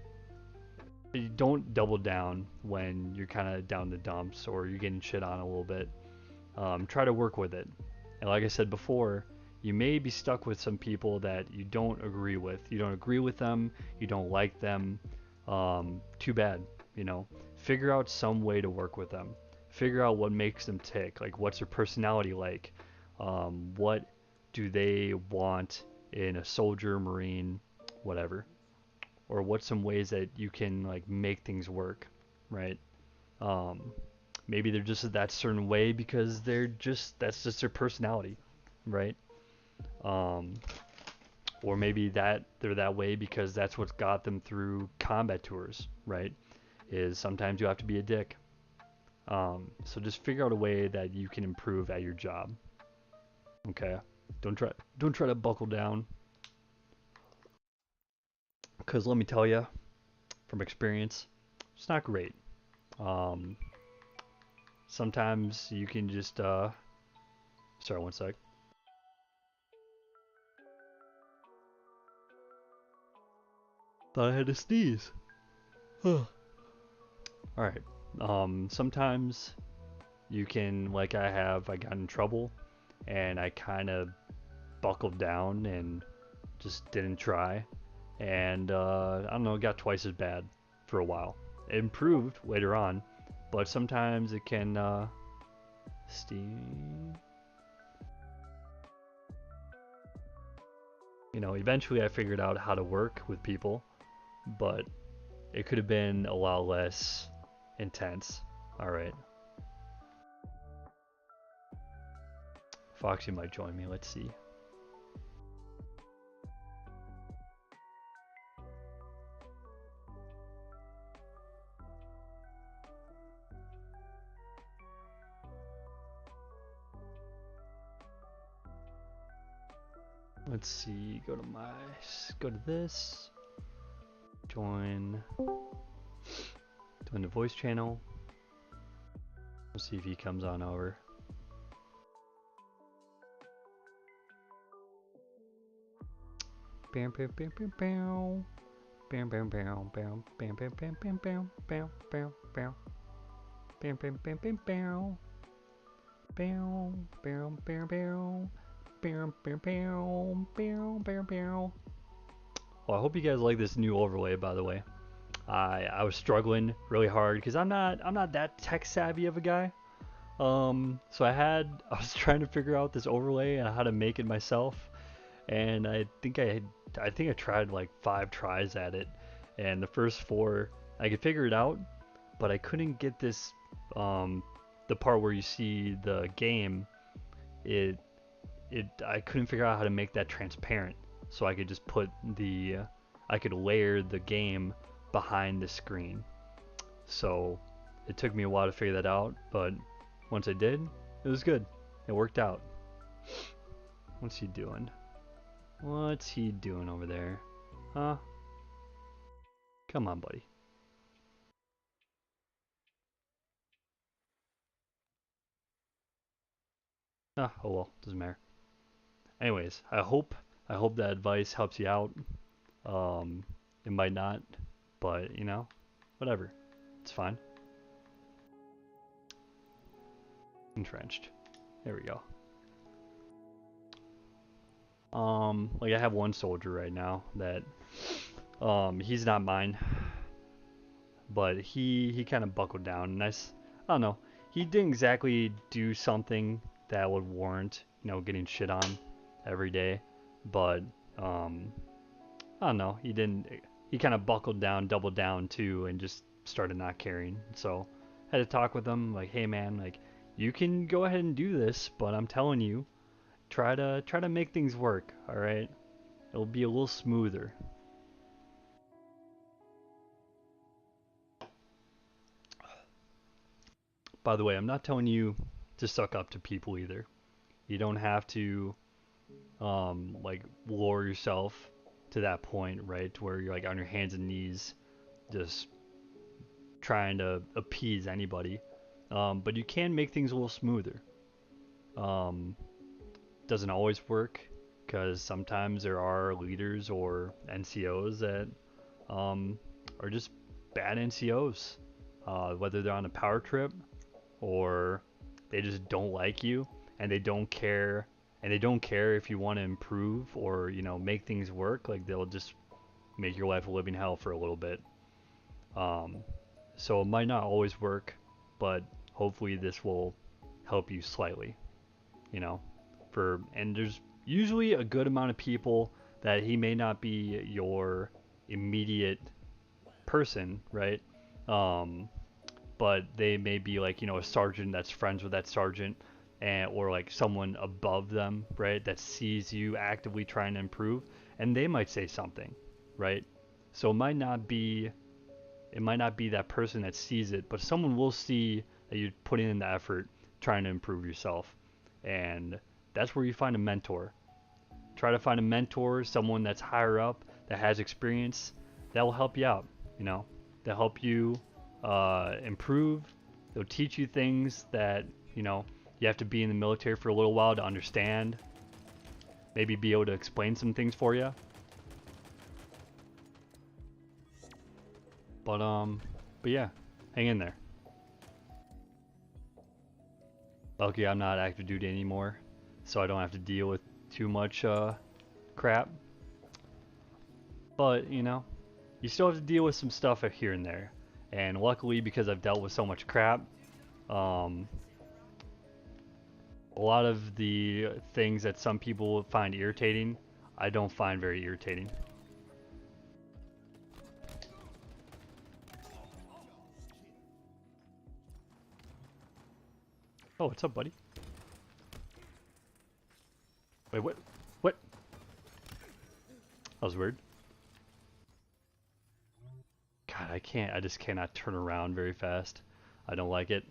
you don't double down when you're kind of down the dumps or you're getting shit on a little bit. Try to work with it. And like I said before, you may be stuck with some people that you don't agree with. You don't agree with them, you don't like them. Too bad, Figure out some way to work with them. Figure out what makes them tick. Like, what's their personality like? What do they want in a soldier, marine, whatever? Or what's some ways that you can like make things work, right? Um, Maybe they're just that certain way because that's just their personality, right? Um, or maybe that they're that way because that's what's got them through combat tours, right? Is sometimes you have to be a dick. So just figure out a way that you can improve at your job. Okay, don't try to buckle down, because let me tell you from experience, it's not great. Um, Sometimes you can just sorry, one sec. Thought I had to sneeze. All right. Sometimes you can, like I got in trouble and I kind of buckled down and just didn't try. And I don't know, it got twice as bad for a while. It improved later on, but sometimes it can steam. Eventually I figured out how to work with people, but it could have been a lot less intense. All right. Foxy might join me. Let's see. Let's see. Go to this. Join Doing the voice channel. We'll see if he comes on over. Bam bam bam bam bam. Bam bam bam bam bam bam bam bam bam bam bam bam. Bam bam bam bam bam. Bam bam bam bam. Bam bam bam bam bam bam. Well, I hope you guys like this new overlay, by the way. I was struggling really hard because I'm not that tech savvy of a guy. So I was trying to figure out this overlay and how to make it myself, and I think I tried like 5 tries at it, and the first 4 I could figure it out, but I couldn't get this the part where you see the game. I couldn't figure out how to make that transparent, so I could just put I could layer the game behind the screen. So it took me a while to figure that out, but once I did, it was good. It worked out. What's he doing? What's he doing over there? Huh? Come on, buddy. Ah, oh well, doesn't matter. Anyways, I hope that advice helps you out. It might not, but you know, whatever. It's fine. Entrenched. There we go. Like I have one soldier right now that he's not mine, but he kind of buckled down, and I don't know, he didn't exactly do something that would warrant, you know, getting shit on every day, but I don't know, he kind of buckled down, doubled down too, and just started not caring. So I had to talk with him like, hey man, like you can go ahead and do this, but I'm telling you, try to make things work, all right? It'll be a little smoother. By the way, I'm not telling you to suck up to people either. You don't have to like lower yourself to that point, right? To where you're like on your hands and knees just trying to appease anybody. But you can make things a little smoother. Doesn't always work because sometimes there are leaders or NCOs that are just bad NCOs, whether they're on a power trip or they just don't like you, and they don't care if you want to improve or, you know, make things work. Like they'll just make your life a living hell for a little bit. So it might not always work, but hopefully this will help you slightly, you know. And there's usually a good amount of people that he may not be your immediate person, right? But they may be like, you know, a sergeant that's friends with that sergeant, or like someone above them, right, that sees you actively trying to improve, and they might say something, right? So it might not be that person that sees it, but someone will see that you're putting in the effort trying to improve yourself, and that's where you find a mentor. Try to find a mentor, someone that's higher up that has experience that will help you out, you know, to help you improve. They'll teach you things that, you know, you have to be in the military for a little while to understand. Maybe be able to explain some things for you. But yeah, hang in there. Lucky I'm not active duty anymore, so I don't have to deal with too much crap. But you know, you still have to deal with some stuff here and there. And luckily, because I've dealt with so much crap, a lot of the things that some people find irritating, I don't find very irritating. Oh, what's up, buddy? Wait, what? What? That was weird. God, I just cannot turn around very fast. I don't like it.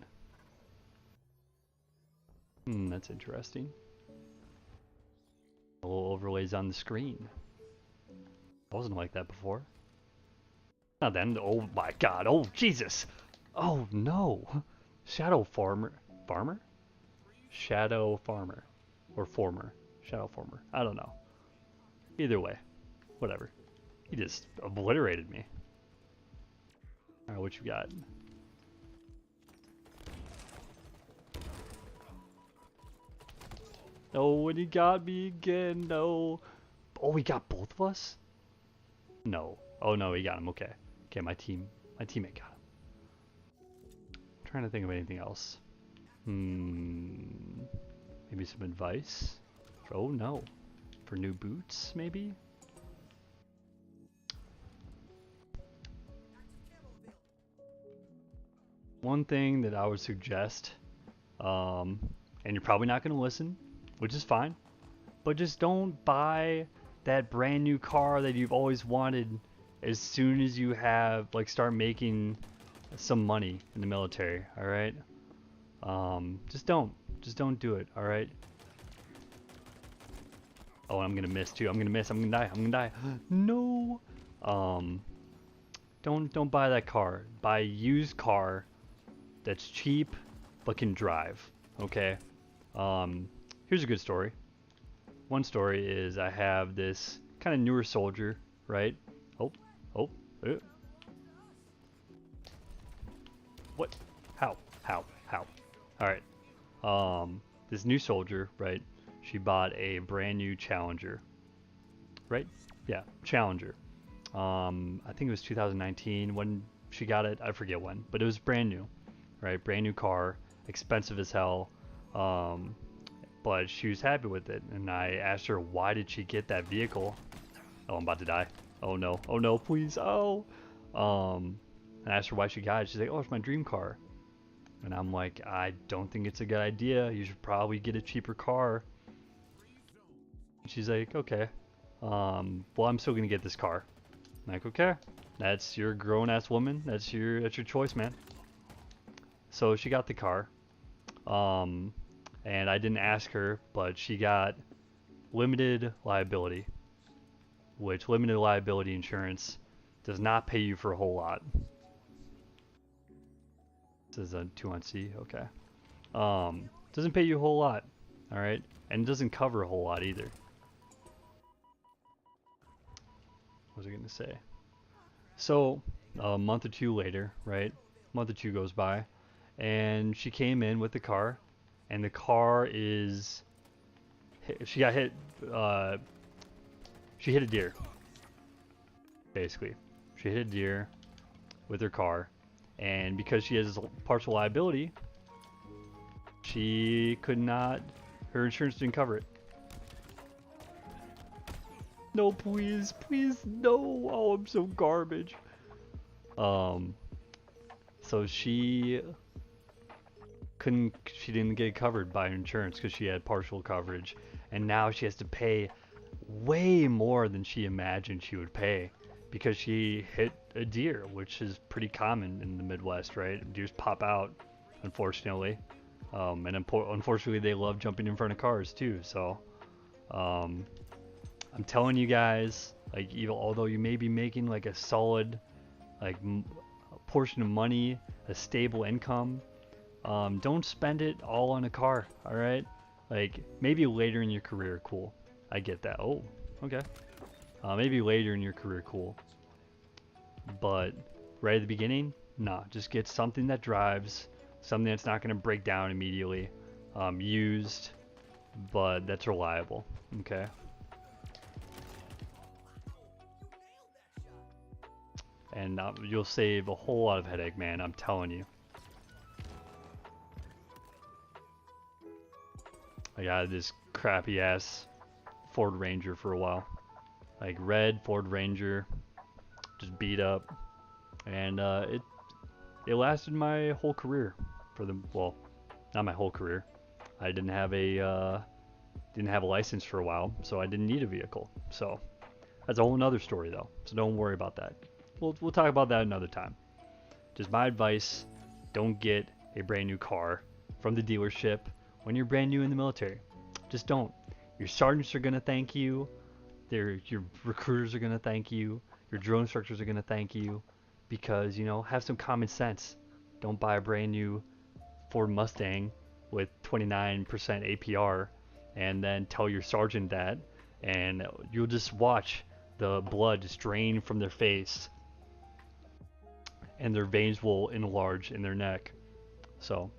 That's interesting. A little overlays on the screen. I wasn't like that before. Not then. Oh my god. Oh, Jesus. Oh no! Shadow farmer. Farmer? Shadow farmer. Or former. Shadow former. I don't know. Either way. Whatever. He just obliterated me. Alright, what you got? No, and he got me again. No. Oh, he got both of us? No. Oh no, he got him. Okay. Okay, my teammate got him. I'm trying to think of anything else. Maybe some advice? Oh no. For new boots, maybe? One thing that I would suggest, and you're probably not going to listen, which is fine, but just don't buy that brand new car that you've always wanted as soon as you have, like, start making some money in the military, alright? Just don't do it, alright? Oh, I'm gonna miss too. I'm gonna miss. I'm gonna die. No. Don't buy that car. Buy a used car that's cheap but can drive. Okay. Here's a good story. One story is I have this kind of newer soldier, right? Oh, oh, what? How? How? All right. This new soldier, right? She bought a brand new Challenger, right? Yeah, Challenger. I think it was 2019 when she got it. I forget when, but it was brand new, right? Brand new car, expensive as hell. But she was happy with it, and I asked her why did she get that vehicle. Oh, I'm about to die. Oh no, please, oh. I asked her why she got it. She's like, oh, it's my dream car. And I'm like, I don't think it's a good idea. You should probably get a cheaper car. She's like, okay. Well, I'm still gonna get this car. I'm like, okay, that's your grown-ass woman. That's your choice, man. So she got the car. And I didn't ask her, but she got limited liability, which limited liability insurance does not pay you for a whole lot. This is a 2 on C, okay. Doesn't pay you a whole lot, alright? And it doesn't cover a whole lot either. What was I gonna say? So, a month or two later, right? A month or two goes by, and she came in with the car, and the car is... She got hit, she hit a deer, basically. She hit a deer with her car, and because she has partial liability, she could not, her insurance didn't cover it. No, please, no. Oh, I'm so garbage. So she didn't get covered by insurance because she had partial coverage, and now she has to pay way more than she imagined she would pay because she hit a deer, which is pretty common in the Midwest, right? Deers pop out, unfortunately. And unfortunately they love jumping in front of cars too, so I'm telling you guys, like, even although you may be making like a solid, like, portion of money, a stable income, don't spend it all on a car. All right, like maybe later in your career, cool. I get that. Oh, okay. Maybe later in your career, cool. But right at the beginning, nah. Just get something that drives, something that's not gonna break down immediately, used, but that's reliable. Okay. And you'll save a whole lot of headache, man. I'm telling you. I got this crappy ass Ford Ranger for a while, like red Ford Ranger, just beat up, and it lasted my whole career. Well, not my whole career. I didn't have a license for a while, so I didn't need a vehicle. So that's a whole another story though. So don't worry about that. We'll talk about that another time. Just my advice: don't get a brand new car from the dealership when you're brand new in the military. Just don't. Your sergeants are gonna thank you. Your recruiters are gonna thank you. Your drill instructors are gonna thank you, because, you know, have some common sense. Don't buy a brand new Ford Mustang with 29% APR and then tell your sergeant that, and you'll just watch the blood just drain from their face and their veins will enlarge in their neck. So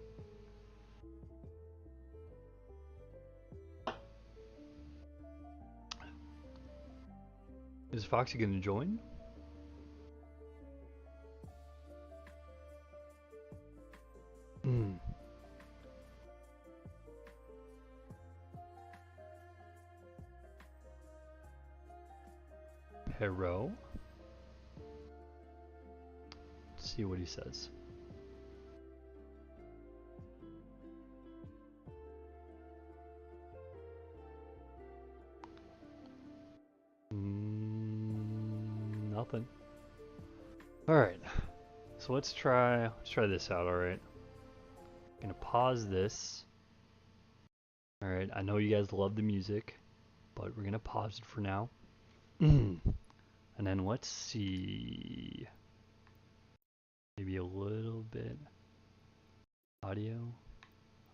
is Foxy gonna join? Hero. Let's see what he says. Nothing. All right. So let's try this out. All right. I'm gonna pause this. All right. I know you guys love the music, but we're gonna pause it for now. And then let's see. Maybe a little bit audio.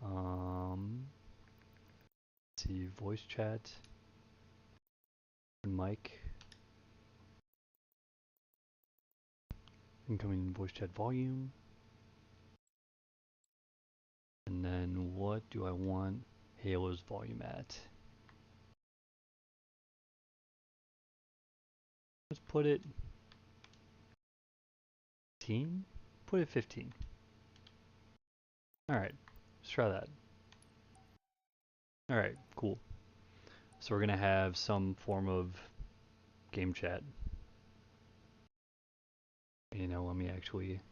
Let's see, voice chat. Mic. Incoming voice chat volume. And then what do I want Halo's volume at? Let's put it 15? Put it 15. Alright, let's try that. Alright, cool. So we're gonna have some form of game chat. You know, let me actually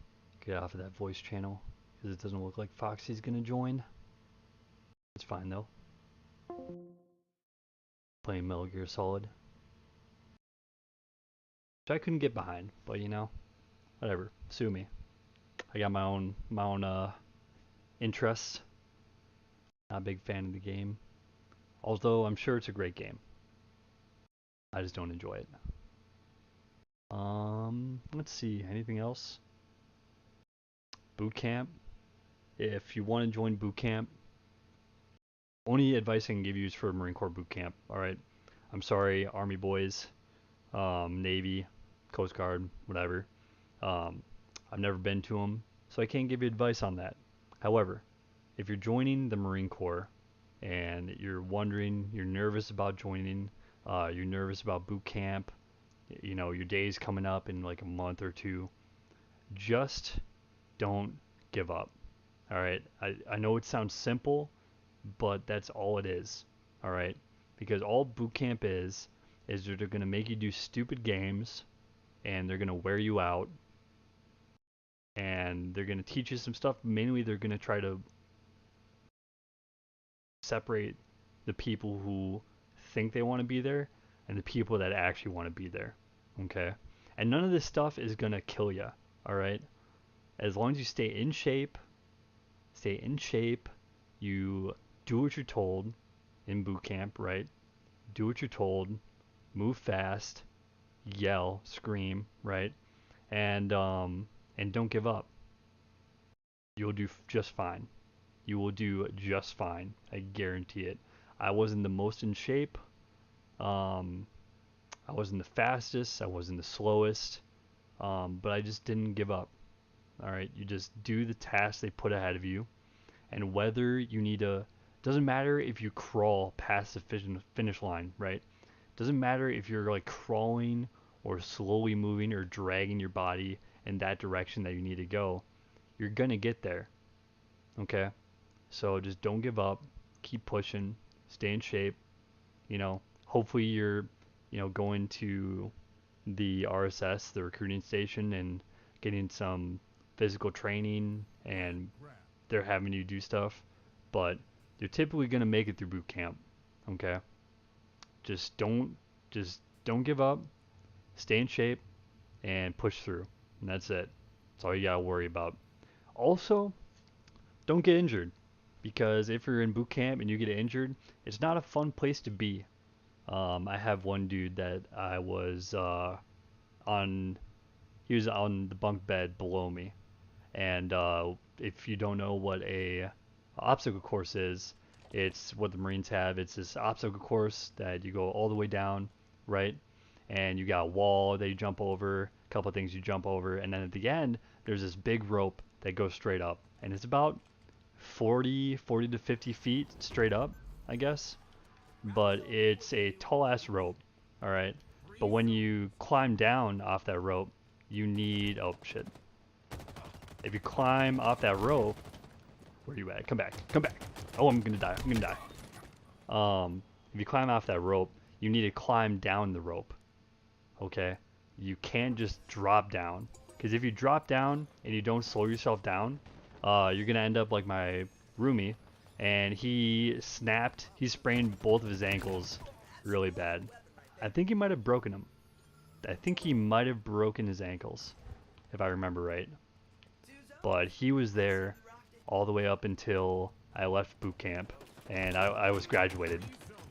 get off of that voice channel because it doesn't look like Foxy's gonna join. It's fine though. Playing Metal Gear Solid, which I couldn't get behind, but you know, whatever. Sue me. I got my own interests. Not a big fan of the game, although I'm sure it's a great game. I just don't enjoy it. Let's see. Anything else? Boot camp. If you want to join boot camp, only advice I can give you is for Marine Corps boot camp. All right. I'm sorry, Army boys, Navy, Coast Guard, whatever. I've never been to them, so I can't give you advice on that. However, if you're joining the Marine Corps and you're wondering, you're nervous about joining, you're nervous about boot camp, you know, your day's coming up in like a month or two, just don't give up. All right. I know it sounds simple, but that's all it is. All right. Because all boot camp is they're going to make you do stupid games and they're going to wear you out and they're going to teach you some stuff. Mainly, they're going to try to separate the people who think they want to be there and the people that actually want to be there. Okay? And none of this stuff is going to kill you. All right? As long as you stay in shape, you do what you're told in boot camp, right? Do what you're told, move fast, yell, scream, right? And don't give up. You'll do just fine. You will do just fine. I guarantee it. I wasn't the most in shape. I wasn't the fastest. I wasn't the slowest. But I just didn't give up. All right, you just do the tasks they put ahead of you, and whether you need to, doesn't matter if you crawl past the finish line, right? Doesn't matter if you're like crawling or slowly moving or dragging your body in that direction that you need to go. You're gonna get there. Okay, so just don't give up. Keep pushing. Stay in shape. You know, hopefully you're, you know, going to the RSS, the recruiting station, and getting some physical training and they're having you do stuff, but you're typically going to make it through boot camp. Okay? Just don't give up. Stay in shape and push through. And that's it. That's all you got to worry about. Also, don't get injured because if you're in boot camp and you get injured, it's not a fun place to be. I have one dude that I was on he was on the bunk bed below me, And if you don't know what a obstacle course is, it's what the Marines have. It's this obstacle course that you go all the way down, right? And you got a wall that you jump over, a couple of things you jump over, and then at the end there's this big rope that goes straight up, and it's about 40 to 50 feet straight up, I guess. But it's a tall ass rope, all right? But when you climb down off that rope, you need, oh shit. If you climb off that rope, where are you at? Come back, come back. Oh, I'm gonna die, I'm gonna die. If you climb off that rope, you need to climb down the rope, okay? You can't just drop down, because if you drop down and you don't slow yourself down, you're gonna end up like my roomie, and he sprained both of his ankles really bad. I think he might have broken them. I think he might have broken his ankles, if I remember right. But he was there all the way up until I left boot camp, and I was graduated.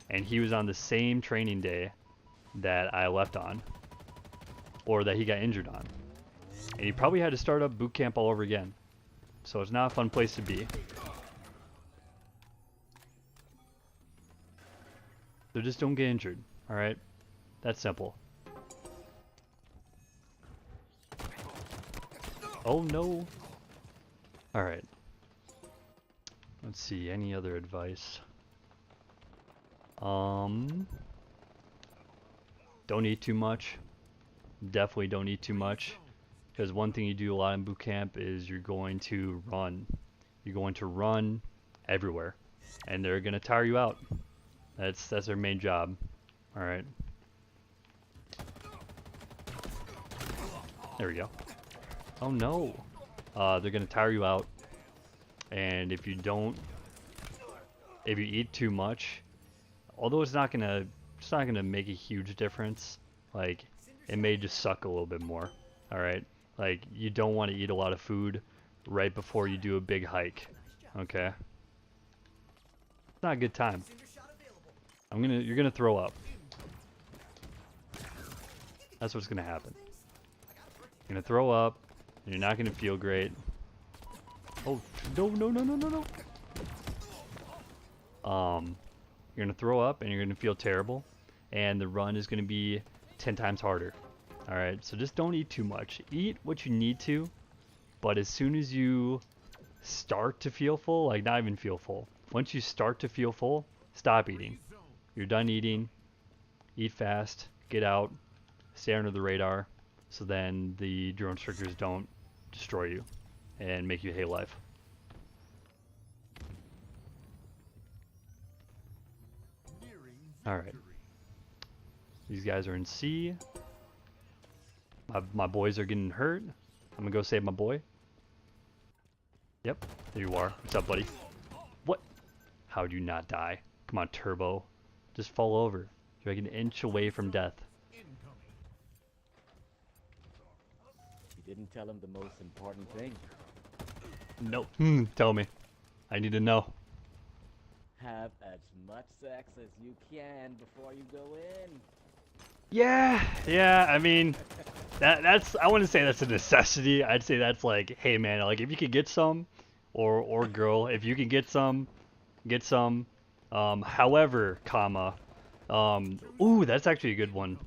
And he was on the same training day that I left on, or that he got injured on. And he probably had to start up boot camp all over again. So it's not a fun place to be. So just don't get injured, alright? That's simple. Oh no! Alright. Let's see, any other advice? Don't eat too much. Definitely don't eat too much. Because one thing you do a lot in boot camp is you're going to run. You're going to run everywhere. And they're going to tire you out. That's their main job. Alright. There we go. Oh no. They're going to tire you out. And if you eat too much, although it's not gonna make a huge difference, like it may just suck a little bit more. Alright? Like you don't want to eat a lot of food right before you do a big hike. Okay? It's not a good time. You're gonna throw up. That's what's gonna happen. You're gonna throw up, and you're not gonna feel great. Oh no no no no no no. You're gonna throw up and you're gonna feel terrible, and the run is gonna be 10 times harder. Alright, so just don't eat too much. Eat what you need to, but as soon as you start to feel full, like not even feel full, once you start to feel full, stop eating. You're done eating, eat fast, get out, stay under the radar, so then the drill instructors don't destroy you and make you hate life. Alright. These guys are in C. My boys are getting hurt. I'm gonna go save my boy. Yep, there you are. What's up, buddy? What? How'd you not die? Come on, Turbo. Just fall over. You're like an inch away from death. You didn't tell him the most important thing. No. Tell me. I need to know. Have as much sex as you can before you go in. Yeah, I mean, that's I wouldn't say that's a necessity. I'd say that's like, hey man, like if you could get some, or girl, if you can get some, get some. However, comma, ooh, that's actually a good one.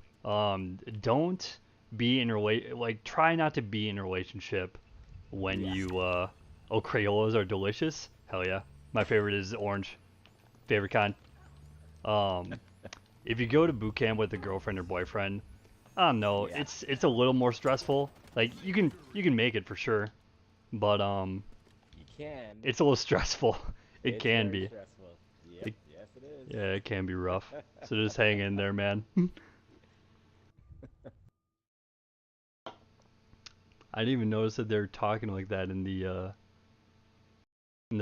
Don't be in a like try not to be in a relationship when you oh, Crayolas are delicious. Hell yeah, my favorite is orange. Favorite kind. If you go to boot camp with a girlfriend or boyfriend, I don't know, Yeah. it's a little more stressful. Like you can make it for sure, but You can. it's a little stressful. It It's can very be. stressful. Yep. Yes, it is. Yeah, it can be rough. So just hang in there, man. I didn't even notice that they're talking like that in the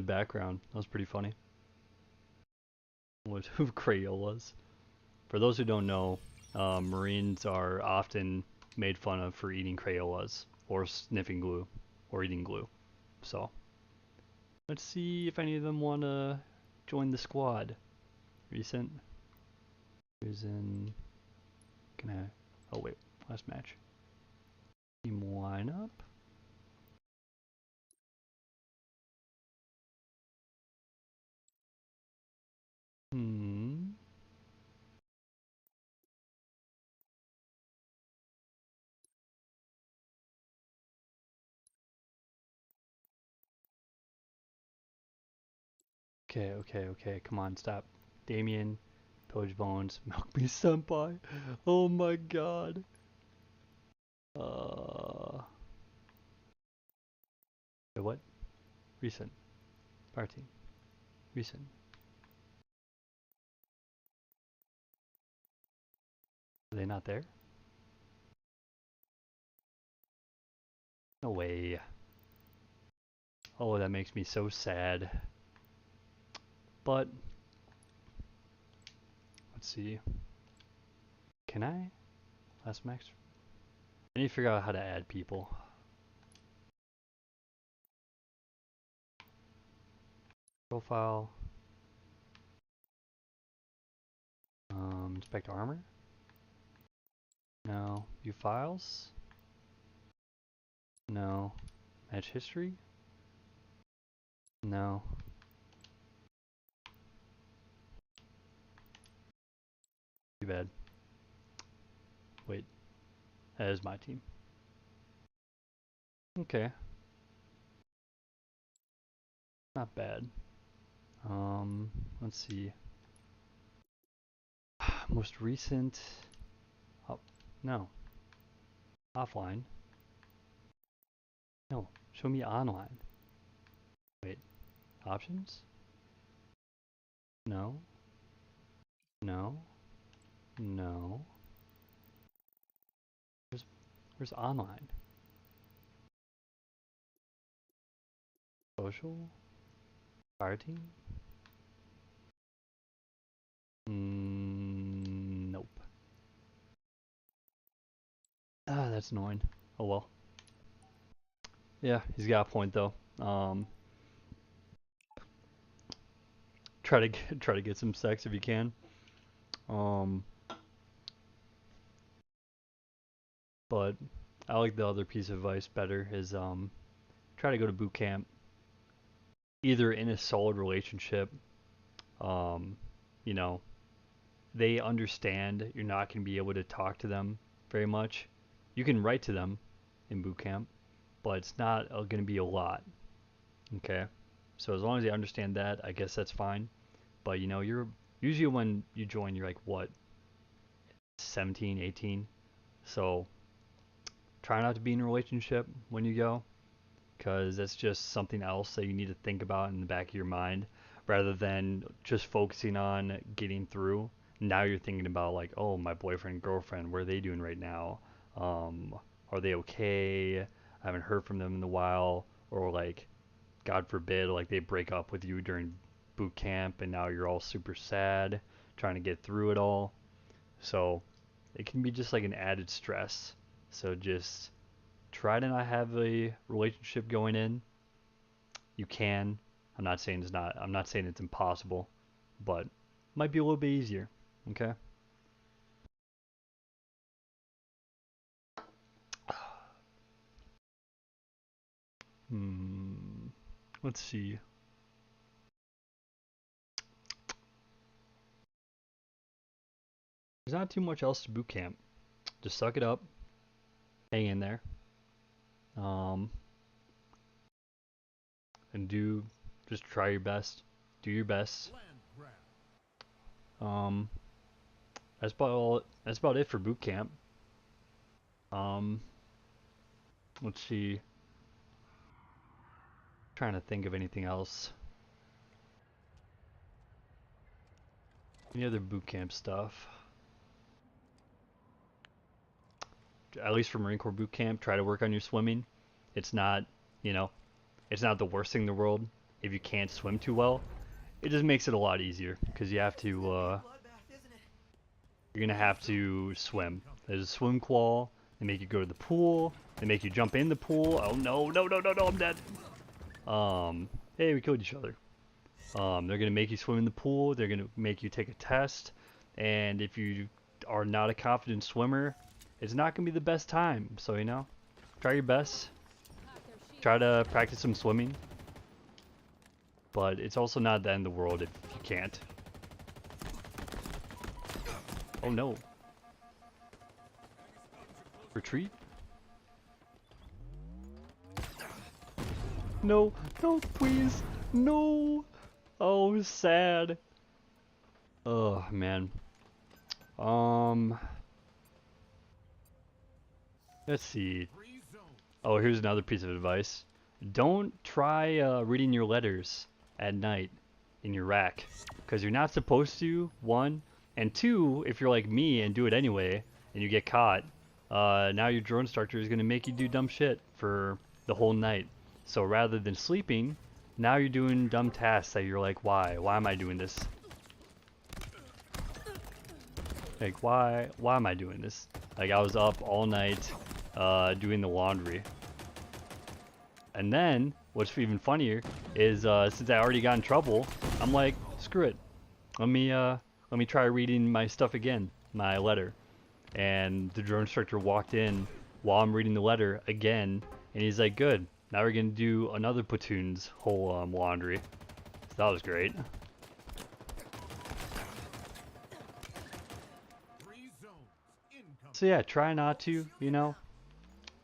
background. That was pretty funny. What Crayolas? For those who don't know, Marines are often made fun of for eating Crayolas or sniffing glue or eating glue. So let's see if any of them want to join the squad. Recent. Who's in? Can I? Oh wait, last match. Team lineup. Okay. Come on, stop. Damien, Pillage Bones, Milk Me Senpai. Oh my god. Wait, what? Recent. Party. Recent. Are they not there? No way. Oh, that makes me so sad. But, let's see. Can I? Last max? I need to figure out how to add people. Profile. Inspect armor? No. View files? No. Match history? No. Too bad. Wait. That is my team. Okay. Not bad. Let's see. Most recent. Oh, no. Offline. No. Show me online. Wait. Options? No. No. No. Where's online? Social? Fire team? Nope. Ah, that's annoying. Oh well. Yeah, he's got a point though. Try to get some sex if you can. But I like the other piece of advice better is try to go to boot camp either in a solid relationship. You know, they understand you're not going to be able to talk to them very much. You can write to them in boot camp, but it's not going to be a lot. Okay? So as long as they understand that, I guess that's fine. But you know, you're usually when you join, you're like what, 17, 18. So try not to be in a relationship when you go, because that's just something else that you need to think about in the back of your mind rather than just focusing on getting through. Now you're thinking about like, oh, my boyfriend, girlfriend, what are they doing right now? Are they okay? I haven't heard from them in a while. Or like, God forbid, like they break up with you during boot camp and now you're all super sad trying to get through it all. So it can be just like an added stress. So just try to not have a relationship going in. You can. I'm not saying it's not. I'm not saying it's impossible, but it might be a little bit easier. Okay. Hmm. Let's see. There's not too much else to boot camp. Just suck it up. Hang in there. Um. And do. Just try your best. Do your best. Um. That's about it for boot camp. Um. Let's see. Trying to think of anything else. Any other boot camp stuff? At least for Marine Corps boot camp, try to work on your swimming. It's not, you know, it's not the worst thing in the world if you can't swim too well. It just makes it a lot easier because you have to, you're gonna have to swim. There's a swim qual. They make you go to the pool. They make you jump in the pool. Oh no, I'm dead. Hey, we killed each other. They're gonna make you swim in the pool. They're gonna make you take a test, and if you are not a confident swimmer, it's not gonna be the best time. So you know, try your best. Try to practice some swimming, but it's also not the end of the world if you can't. Oh no. Retreat? No, no, please, no. Oh, sad. Oh, man. Let's see. Oh, here's another piece of advice. Don't try reading your letters at night in your rack, because you're not supposed to, one. And two, if you're like me and do it anyway, and you get caught, now your drone instructor is going to make you do dumb shit for the whole night. So rather than sleeping, now you're doing dumb tasks that you're like, why? Why am I doing this? Like, why am I doing this? Like, I was up all night doing the laundry. And then, what's even funnier is since I already got in trouble, I'm like, screw it. Let me try reading my stuff again, my letter. And the drone instructor walked in while I'm reading the letter again, and he's like, good. Now we're gonna do another platoon's whole laundry. So that was great. So yeah, try not to, you know,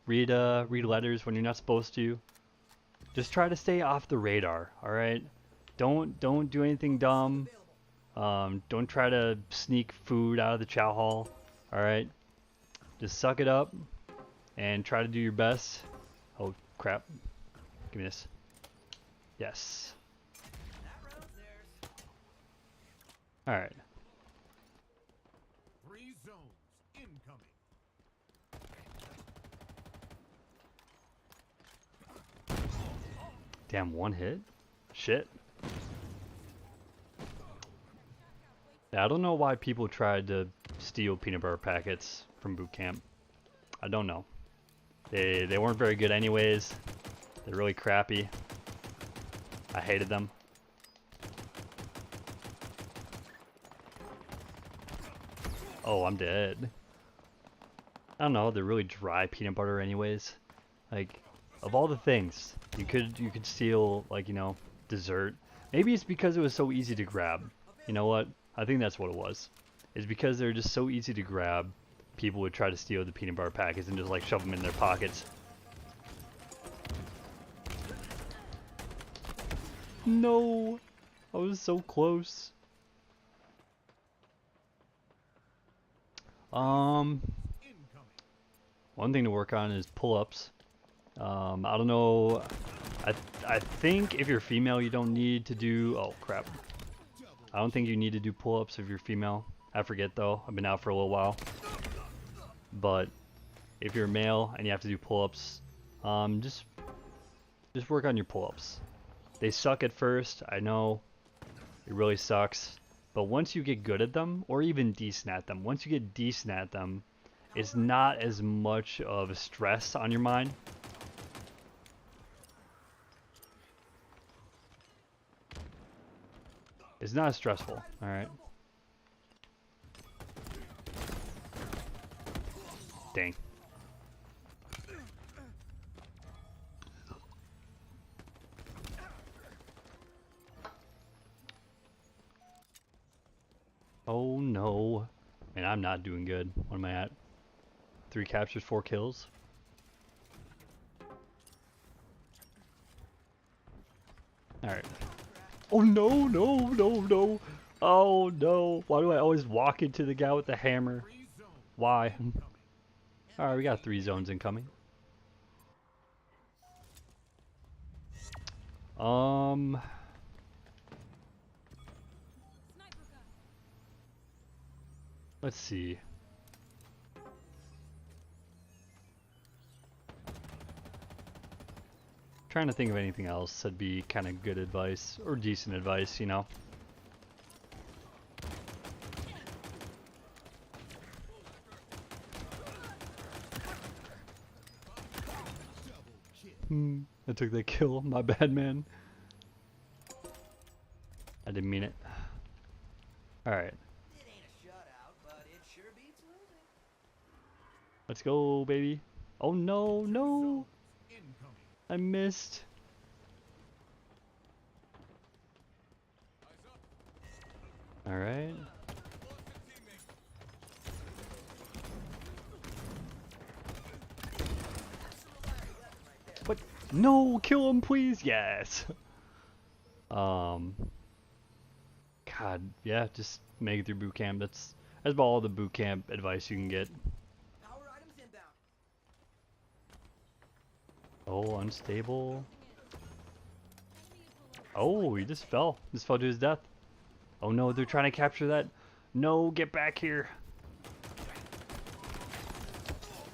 read letters when you're not supposed to. Just try to stay off the radar, all right? Don't do anything dumb. Don't try to sneak food out of the chow hall, all right? Just suck it up and try to do your best. Oh crap! Give me this. Yes. All right. Damn, one hit? Shit. Yeah, I don't know why people tried to steal peanut butter packets from boot camp. I don't know. They weren't very good anyways. They're really crappy. I hated them. Oh, I'm dead. I don't know, they're really dry peanut butter anyways. Like, of all the things you could steal, like, you know, dessert. Maybe it's because it was so easy to grab. You know what? I think that's what it was. It's because they're just so easy to grab. People would try to steal the peanut butter packets and just like shove them in their pockets. No, I was so close. One thing to work on is pull-ups. I don't know. I think if you're female, you don't need to do. Oh crap! I don't think you need to do pull-ups if you're female. I forget though. I've been out for a little while. But if you're male and you have to do pull-ups, just work on your pull-ups. They suck at first. I know. It really sucks. But once you get good at them, or even decent at them, once you get decent at them, it's not as much of a stress on your mind. It's not as stressful, alright? Dang. Oh no. Man, I'm not doing good. What am I at? 3 captures, 4 kills. Alright. Oh no, no, no, no. Oh no. Why do I always walk into the guy with the hammer? Why? Alright, we got 3 zones incoming. Let's see. Trying to think of anything else that'd be kind of good advice or decent advice, you know. I took that kill. My bad, man. I didn't mean it. Alright. Let's go, baby. Oh no, no! I missed. Alright. What? No, kill him, please. Yes. God, yeah, just make it through boot camp. That's about all the boot camp advice you can get. Power items inbound. Oh, unstable. Oh, he just fell. Just fell to his death. Oh no, they're trying to capture that. No, get back here.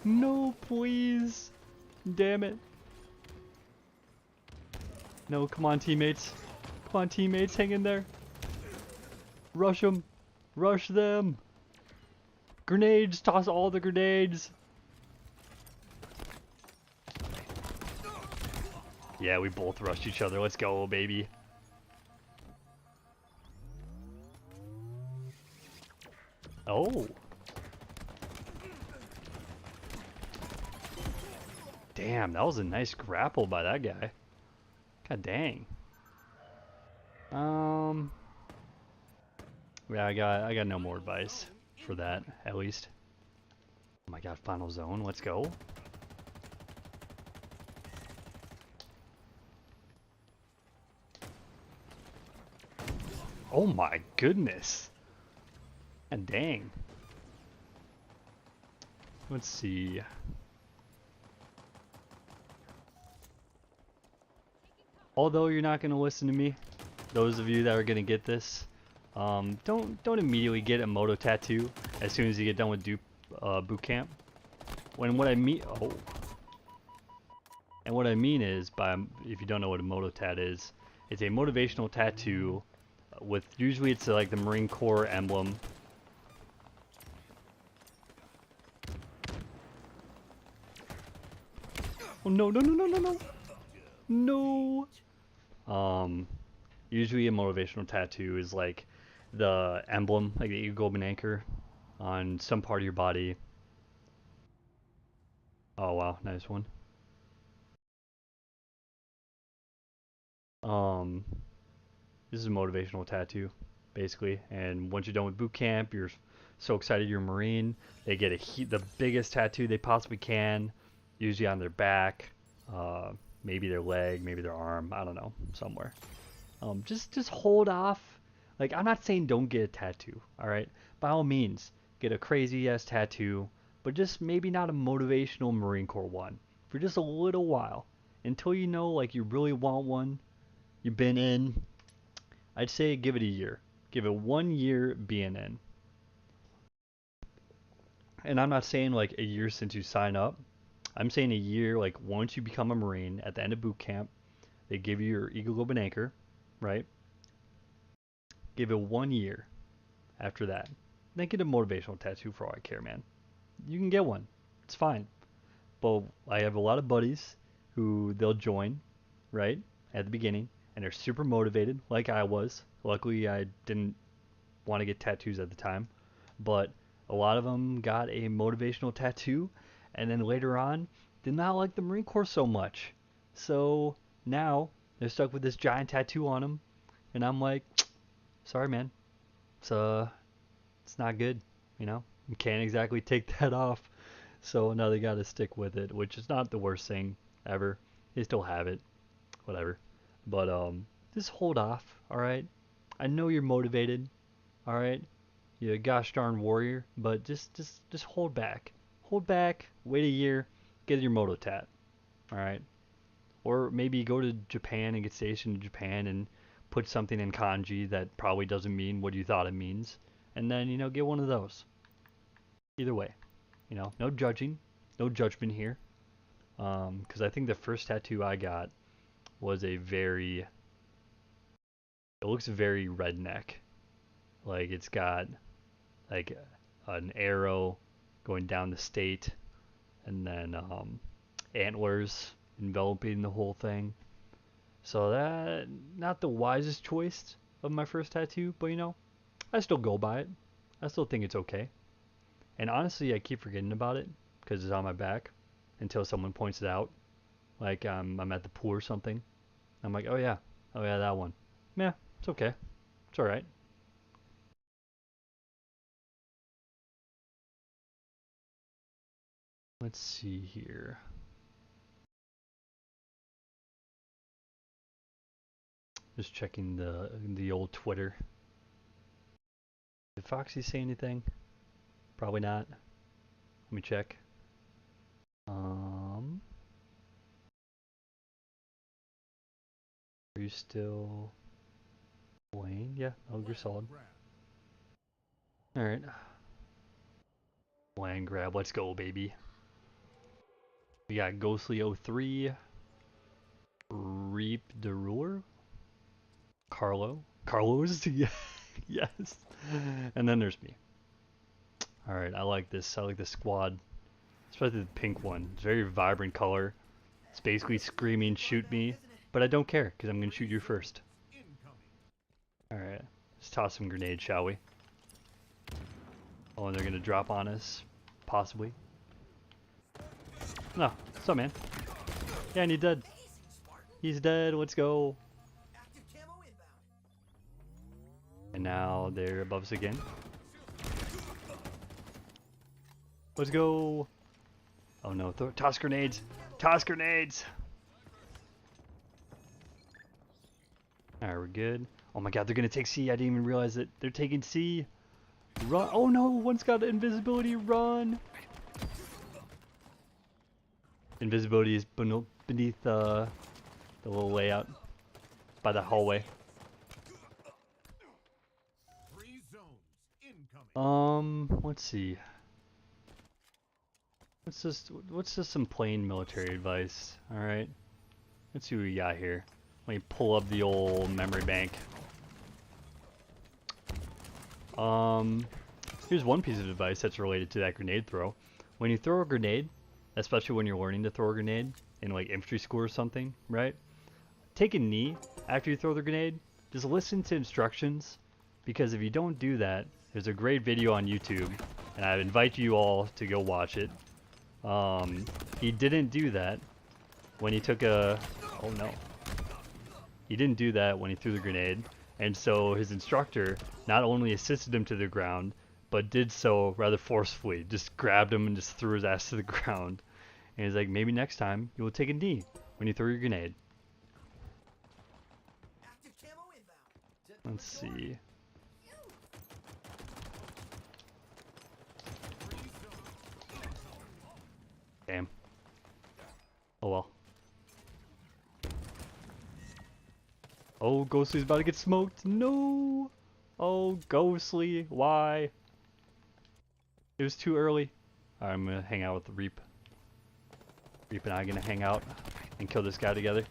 No, please. Damn it. No, come on, teammates. Come on, teammates, hang in there. Rush them. Rush them. Grenades, toss all the grenades. Yeah, we both rushed each other. Let's go, baby. Oh. Damn, that was a nice grapple by that guy. God dang. Yeah, I got no more advice for that, at least. Oh my god, final zone, let's go. Oh my goodness. And dang. Let's see. Although you're not going to listen to me, those of you that are going to get this, don't immediately get a moto tattoo as soon as you get done with boot camp. And what I mean is, if you don't know what a moto tat is, it's a motivational tattoo with usually it's like the Marine Corps emblem. Oh no no no no no no no. Usually a motivational tattoo is like the emblem, like the Eagle Golden Anchor, on some part of your body. Oh wow, nice one. This is a motivational tattoo, basically. And once you're done with boot camp, you're so excited you're a Marine. They get the biggest tattoo they possibly can, usually on their back, maybe their leg, maybe their arm. I don't know, somewhere. Just hold off. Like, I'm not saying don't get a tattoo, all right? By all means, get a crazy ass tattoo, but just maybe not a motivational Marine Corps one for just a little while until you know like you really want one. You've been in. I'd say give it a year. Give it 1 year being in. And I'm not saying like a year since you sign up. I'm saying a year like once you become a Marine at the end of boot camp, they give you your Eagle Globe and Anchor, right? Give it 1 year after that. Then get a motivational tattoo for all I care, man. You can get one. It's fine. But I have a lot of buddies who they'll join, right, at the beginning, and they're super motivated, like I was. Luckily, I didn't want to get tattoos at the time, but a lot of them got a motivational tattoo, and then later on, did not like the Marine Corps so much. So now they're stuck with this giant tattoo on them, and I'm like, sorry, man. It's not good, you know. You can't exactly take that off. So now they gotta stick with it, which is not the worst thing ever. They still have it, whatever. But just hold off, all right. I know you're motivated, all right. You're a gosh darn warrior, but just hold back. Hold back. Wait a year. Get your moto tat, all right. Or maybe go to Japan and get stationed in Japan and put something in kanji that probably doesn't mean what you thought it means, and then get one of those. Either way, no judging, no judgment here. Because I think the first tattoo I got was it looks very redneck. Like it's got like an arrow going down the state, and then antlers enveloping the whole thing. So that not the wisest choice of my first tattoo, but I still go by it. I still think it's okay. And honestly, I keep forgetting about it because it's on my back until someone points it out. Like I'm at the pool or something. I'm like, oh yeah, that one. Yeah, it's okay. It's all right. Let's see here. Just checking the old Twitter. Did Foxy say anything? Probably not. Let me check. Are you still playing? Yeah, oh, you're solid. Alright. Land grab, let's go, baby. We got Ghostly03, Reap the Ruler, Carlos, yes. And then there's me. Alright, I like this squad. Especially the pink one. It's a very vibrant color. It's basically screaming, shoot me. But I don't care, because I'm going to shoot you first. Alright, let's toss some grenades, shall we? Oh, and they're going to drop on us. Possibly. No, what's up, man? Yeah, and he's dead. He's dead, let's go. And now they're above us again. Let's go. Oh no, toss grenades. Toss grenades. Alright, we're good. Oh my god, they're gonna take C. I didn't even realize that they're taking C. Run. Oh no, one's got invisibility. Run. Invisibility is beneath the little layout by the hallway. Let's see. What's just some plain military advice? Alright. Let's see what we got here. Let me pull up the old memory bank. Here's one piece of advice that's related to that grenade throw. When you throw a grenade, especially when you're learning to throw a grenade in like infantry school or something, right? Take a knee after you throw the grenade. Just listen to instructions, because if you don't do that, there's a great video on YouTube, and I invite you all to go watch it. He didn't do that when he took a... Oh no. He didn't do that when he threw the grenade, and so his instructor not only assisted him to the ground, but did so rather forcefully. Just grabbed him and just threw his ass to the ground. And he's like, maybe next time you will take a knee when you throw your grenade. Let's see. Damn. Oh well. Oh, Ghostly's about to get smoked. No! Oh, Ghostly, why? It was too early. Alright, I'm gonna hang out with the Reap. Reap and I are gonna hang out and kill this guy together.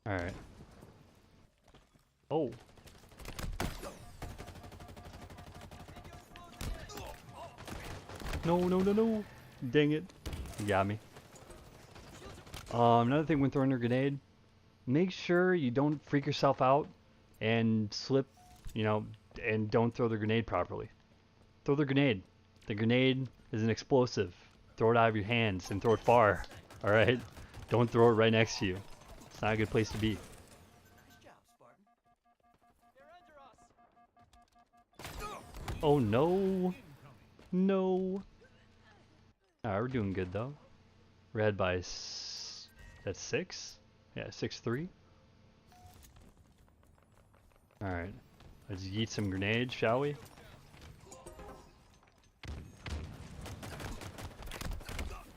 Alright. Oh. No, no, no, no. Dang it. You got me. Another thing when throwing a grenade, make sure you don't freak yourself out and slip, you know, and don't throw the grenade properly. Throw the grenade. The grenade is an explosive. Throw it out of your hands and throw it far. Alright? Don't throw it right next to you. It's not a good place to be. Oh no. No. Alright, we're doing good though. We're ahead by that's 6? Yeah, 6-3. Alright. Let's yeet some grenades, shall we?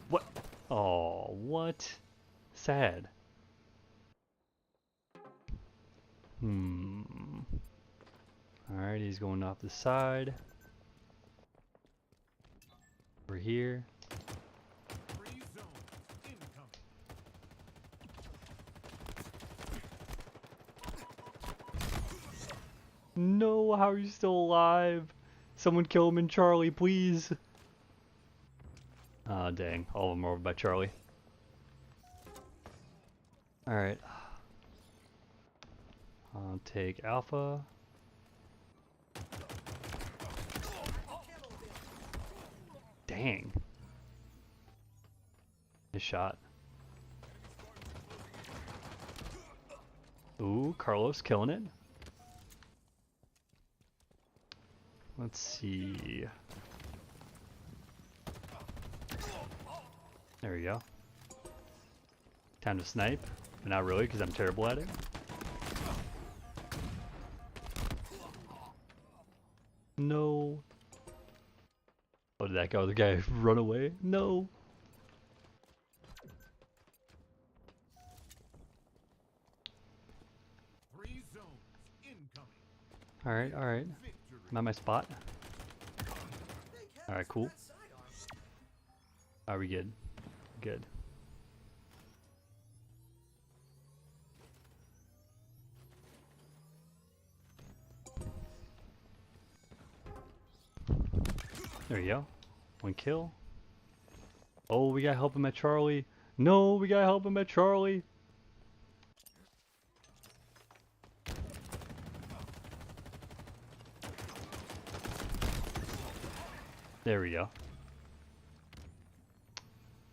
What? Oh, what? Sad. Alright, he's going off the side. We're here. No, how are you still alive? Someone kill him and Charlie, please. Ah, dang. All of them are over by Charlie. Alright. I'll take Alpha. Dang. His shot. Ooh, Carlos killing it. Let's see. There we go. Time to snipe. But not really, because I'm terrible at it. No. Oh, did that other guy run away? No. Alright, alright. I'm at my spot. Alright, cool. Are we good? Good. There you go. One kill. Oh, we gotta help him at Charlie. No, we gotta help him at Charlie. There we go.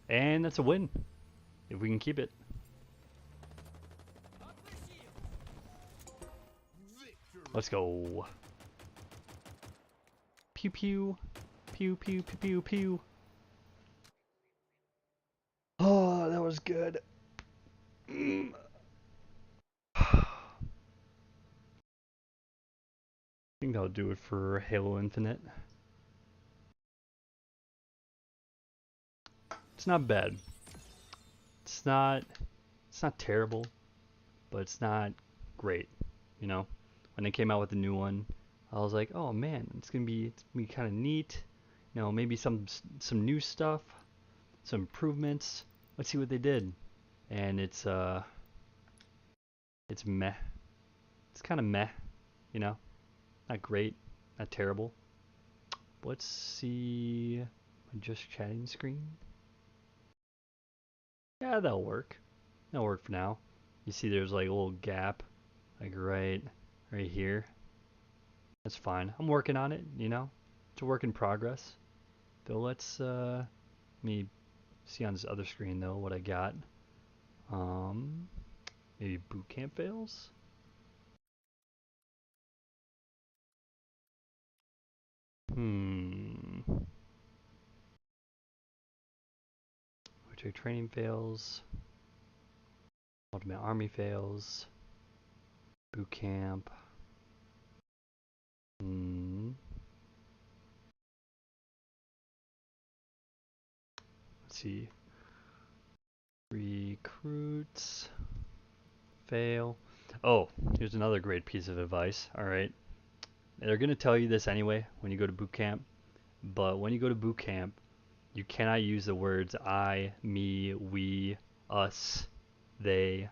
And that's a win. If we can keep it. Let's go. Pew pew. Pew pew pew pew pew. Oh, that was good. I think that'll do it for Halo Infinite. It's not bad. It's not terrible, but it's not great. You know, when they came out with the new one, I was like, oh man, it's gonna be kind of neat. You know, maybe some new stuff, some improvements. Let's see what they did. And it's meh. It's kind of meh. You know, not great, not terrible. Let's see my just chatting screen. Yeah, that'll work. That'll work for now. You see there's like a little gap, like right here. That's fine. I'm working on it, you know? It's a work in progress. Though let's let me see on this other screen though what I got. Maybe boot camp fails? Military training fails. Ultimate army fails. Boot camp. Let's see. Recruits. Fail. Oh, here's another great piece of advice. Alright. They're going to tell you this anyway when you go to boot camp. But when you go to boot camp, you cannot use the words I, me, we, us, they.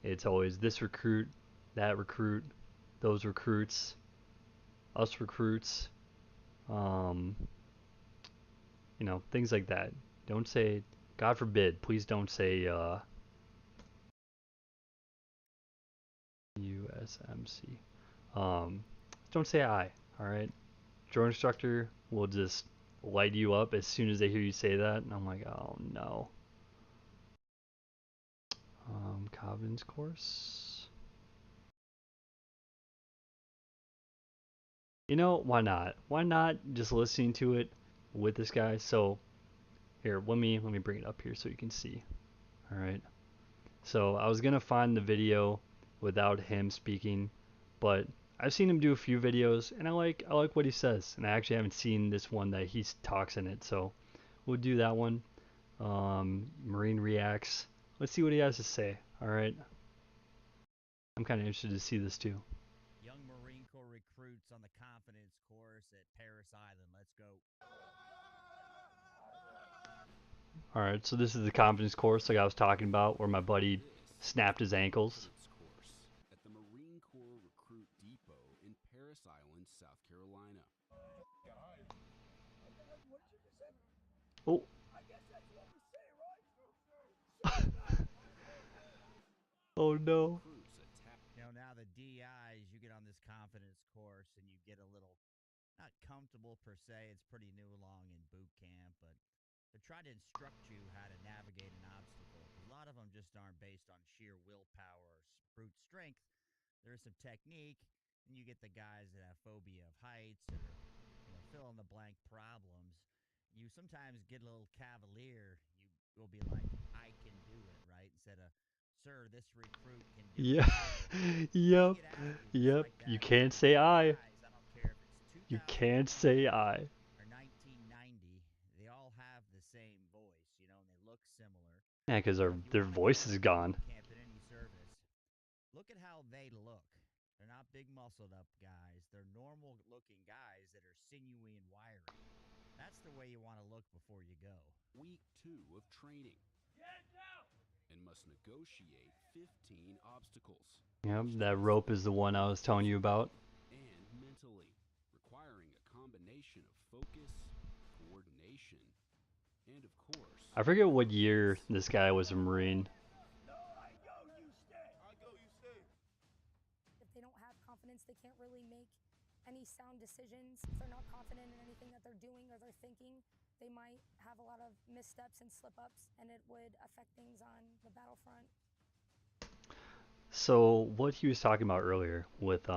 It's always this recruit, that recruit, those recruits, us recruits, you know, things like that. Don't say, God forbid, please don't say USMC. Don't say I, alright? Drone instructor will just light you up as soon as they hear you say that, and I'm like, oh no. Covenant's course. You know, why not? Why not just listening to it with this guy? So here, let me bring it up here so you can see. All right. So I was gonna find the video without him speaking, but I've seen him do a few videos, and I like what he says. And I actually haven't seen this one that he talks in it, so we'll do that one. Marine reacts. Let's see what he has to say. All right. I'm kind of interested to see this too. Young Marine Corps recruits on the confidence course at Paris Island. Let's go. All right, so this is the confidence course like I was talking about, where my buddy snapped his ankles. At the Marine Corps Recruit Depot in Paris Island, South Carolina. Oh. Oh no. You know, now the DIs, you get on this confidence course and you get a little, not comfortable per se. It's pretty new along in boot camp, but they try to instruct you how to navigate an obstacle. Because a lot of them just aren't based on sheer willpower or brute strength. There is some technique, and you get the guys that have phobia of heights or, you know, fill in the blank problems. You sometimes get a little cavalier. You will be like, I can do it, right? Instead of sir, this recruit can do Yeah. this. Yep. They get attitudes Yep. like You that. can't These say young I. guys, I don't care if it's You can't 2020 say I. or 1990, they all have the same voice, you know, and they look similar. Yeah, because So if you their want to go voice to is a gone. boot camp in any service, look at how they look. They're not big muscled up guys. They're normal looking guys that are sinewy and wiry. That's the way you want to look before you go. Week 2 of training. And must negotiate 15 obstacles. Yep, which that tests rope is the both one I was telling you about. and mentally, requiring a combination of focus, coordination, and of course, I forget what year confidence. this guy was a Marine. If they don't have confidence, they can't really make any sound decisions. If they're not confident in anything that they're doing or they're thinking, they might have a lot of missteps and slip-ups, and it would affect things on the battlefront. So what he was talking about earlier with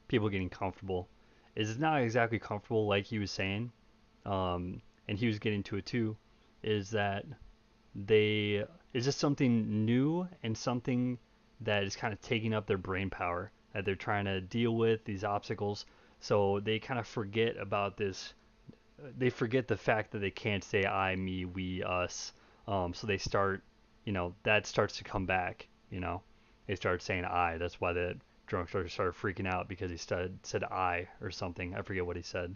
people getting comfortable is it's not exactly comfortable like he was saying, and he was getting to it too, is that they it's just something new and something that is kind of taking up their brain power that they're trying to deal with these obstacles. So they kind of forget about this. They forget the fact that they can't say I, me, we, us. So they start, that starts to come back. They start saying I. That's why the drunk started freaking out because he said I or something. I forget what he said.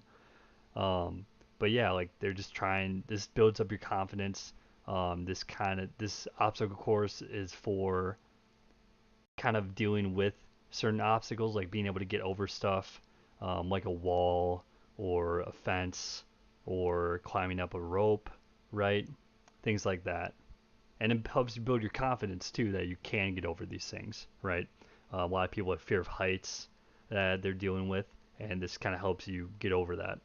Um, but yeah, like they're just trying. This builds up your confidence. This obstacle course is for kind of dealing with certain obstacles, like being able to get over stuff, like a wall or a fence or climbing up a rope, right? Things like that. And it helps you build your confidence too that you can get over these things, right? A lot of people have fear of heights that they're dealing with, and this kind of helps you get over that.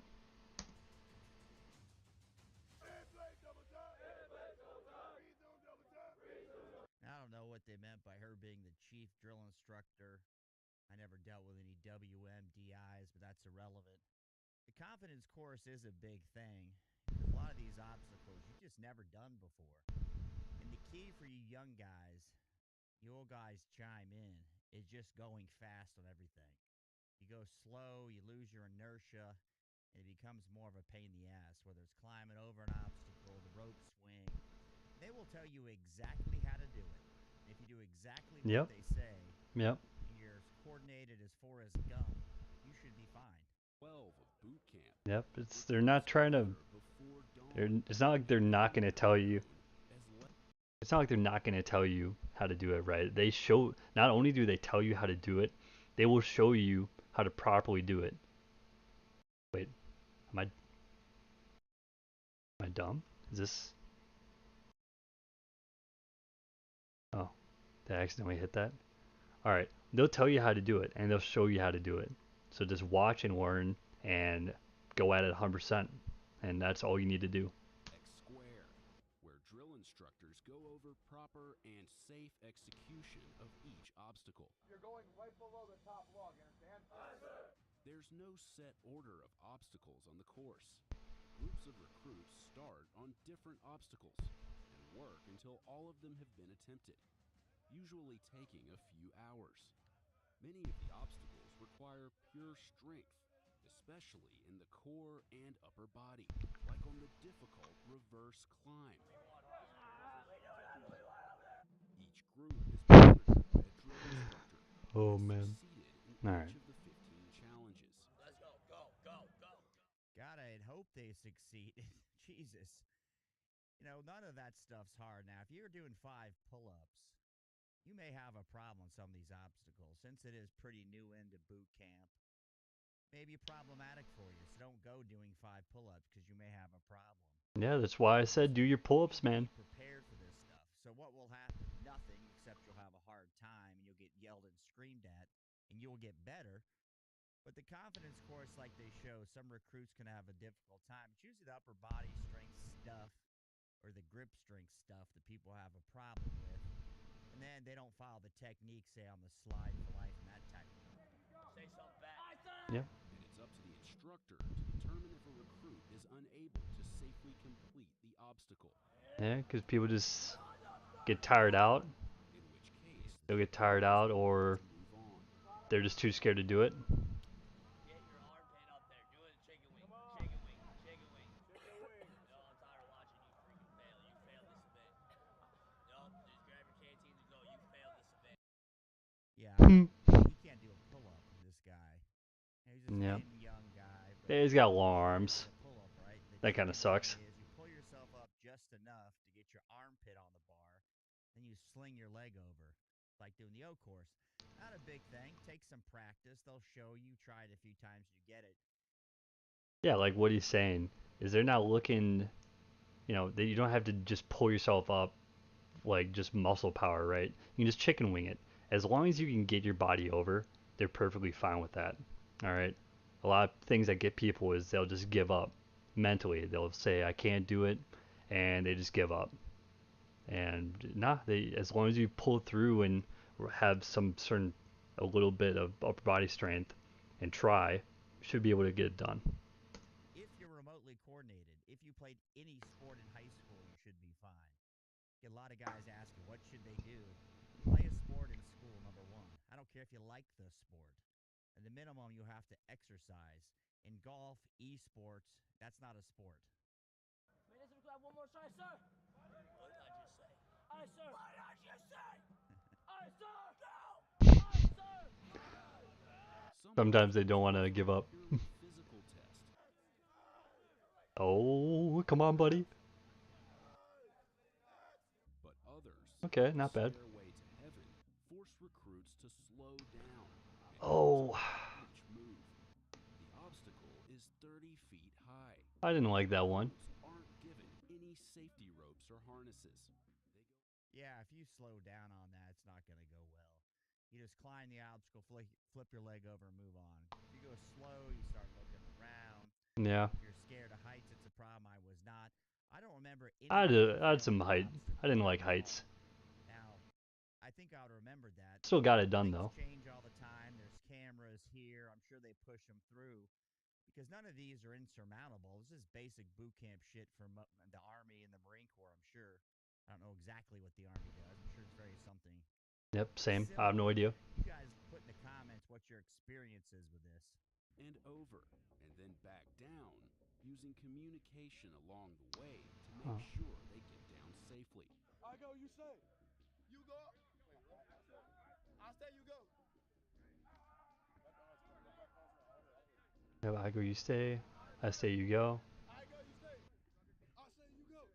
I don't know what they meant by her being the chief drill instructor. I never dealt with any WMDIs, but that's irrelevant. The confidence course is a big thing because a lot of these obstacles you've just never done before. And the key for you young guys, you old guys chime in, is just going fast on everything. You go slow, you lose your inertia, and it becomes more of a pain in the ass, whether it's climbing over an obstacle, the rope swing. They will tell you exactly how to do it. If you do exactly what Yep. they say, Yep. and you're as coordinated as Forrest Gump, you should be fine. 12 of boot camp. Yep. They're not trying to. Before dawn. It's not like they're not going to tell you. As It's not like they're not going to tell you how to do it right. They show. Not only do they tell you how to do it, they will show you how to properly do it. Wait, am I dumb? Is this? Oh, did I accidentally hit that? All right. They'll tell you how to do it, and they'll show you how to do it. So just watch and learn, and go at it 100%, and that's all you need to do. X square, where drill instructors go over proper and safe execution of each obstacle. You're going right below the top log, understand? There's no set order of obstacles on the course. Groups of recruits start on different obstacles and work until all of them have been attempted, usually taking a few hours. Many of the obstacles require pure strength, especially in the core and upper body, like on the difficult reverse climb. Each group is monitored by a drill instructor who Oh, has man. succeeded in All each right. of the 15 challenges. God, I'd hope they succeed. Jesus. You know, none of that stuff's hard. Now, if you're doing 5 pull-ups, you may have a problem with some of these obstacles. Since it is pretty new into boot camp, maybe problematic for you. So don't go doing 5 pull-ups because you may have a problem. Yeah, that's why I said do your pull-ups, man. Be prepared for this stuff. So what will happen? Nothing, except you'll have a hard time and you'll get yelled and screamed at, and you'll get better. But the confidence course, like they show, some recruits can have a difficult time. It's usually the upper body strength stuff or the grip strength stuff that people have a problem with. And then they don't follow the technique, say, on the slide for life and that type of thing. Say something back. Yeah. And it's up to the instructor to determine if a recruit is unable to safely complete the obstacle. Yeah, because people just get tired out. In they'll get tired out, or to move on. they're just too scared to do it. Get your armpit up there. Do it, chicken wing. Chicken wing. Chicken wing. No, I'm tired of watching you freaking fail. You failed this event. Nope, just grab your canteens and go. You failed this event. Yeah, he can't do a pull-up, this guy. He's a Yep. thin, young guy. But Yeah, he's got long he arms. can do a pull-up, right? The That kinda chicken wing sucks. is you pull yourself up just enough to get your armpit on the bar, then you sling your leg over, like doing the O course. Not a big thing. Take some practice. They'll show you. Try it a few times, you get it. Yeah, like what he's saying is they're not looking, that you don't have to just pull yourself up like just muscle power, right? You can just chicken wing it. As long as you can get your body over, they're perfectly fine with that. All right. A lot of things that get people is they'll just give up mentally. They'll say I can't do it, and they just give up. And as long as you pull through and have a little bit of upper body strength and try, you should be able to get it done. If you're remotely coordinated, if you played any sport in high school, you should be fine. Get a lot of guys asking, what should they do? Play a sport in school, number one. I don't care if you like the sport. At the minimum, you have to exercise. In golf, esports, that's not a sport. Man, let's grab one more try, sir. What did I just say? Aye, sir. What did I just say? Aye, sir. Go. Aye, sir. Sometimes they don't want to give up. Physical test. Oh, come on, buddy. But others, Okay, not bad. stairway to heaven, force recruits to slow down. Oh, Each move. The obstacle is 30 feet high. I didn't like that one. Aren't given any safety ropes or harnesses. Yeah, if you slow down on that, it's not going to go well. You just climb the obstacle, flip your leg over, and move on. If you go slow, you start looking around. Yeah. If you're scared of heights, it's a problem. I was not. I don't remember any. I had some height. I didn't like heights. Now, I think I would remember that. Still got it done Things though. change all the time. There's cameras here. I'm sure they push them through because none of these are insurmountable. This is basic boot camp shit from the Army and the Marine Corps, I'm sure. I don't know exactly what the Army does. I'm sure it's very something. Yep, same. Similar. I have no idea. You guys put in the comments what your experience is with this. And over, and then back down, using communication along the way to make sure they get down safely. I go, you say. You go. I say you go. I go, you stay. I say, you go. I go, you say. I say you go.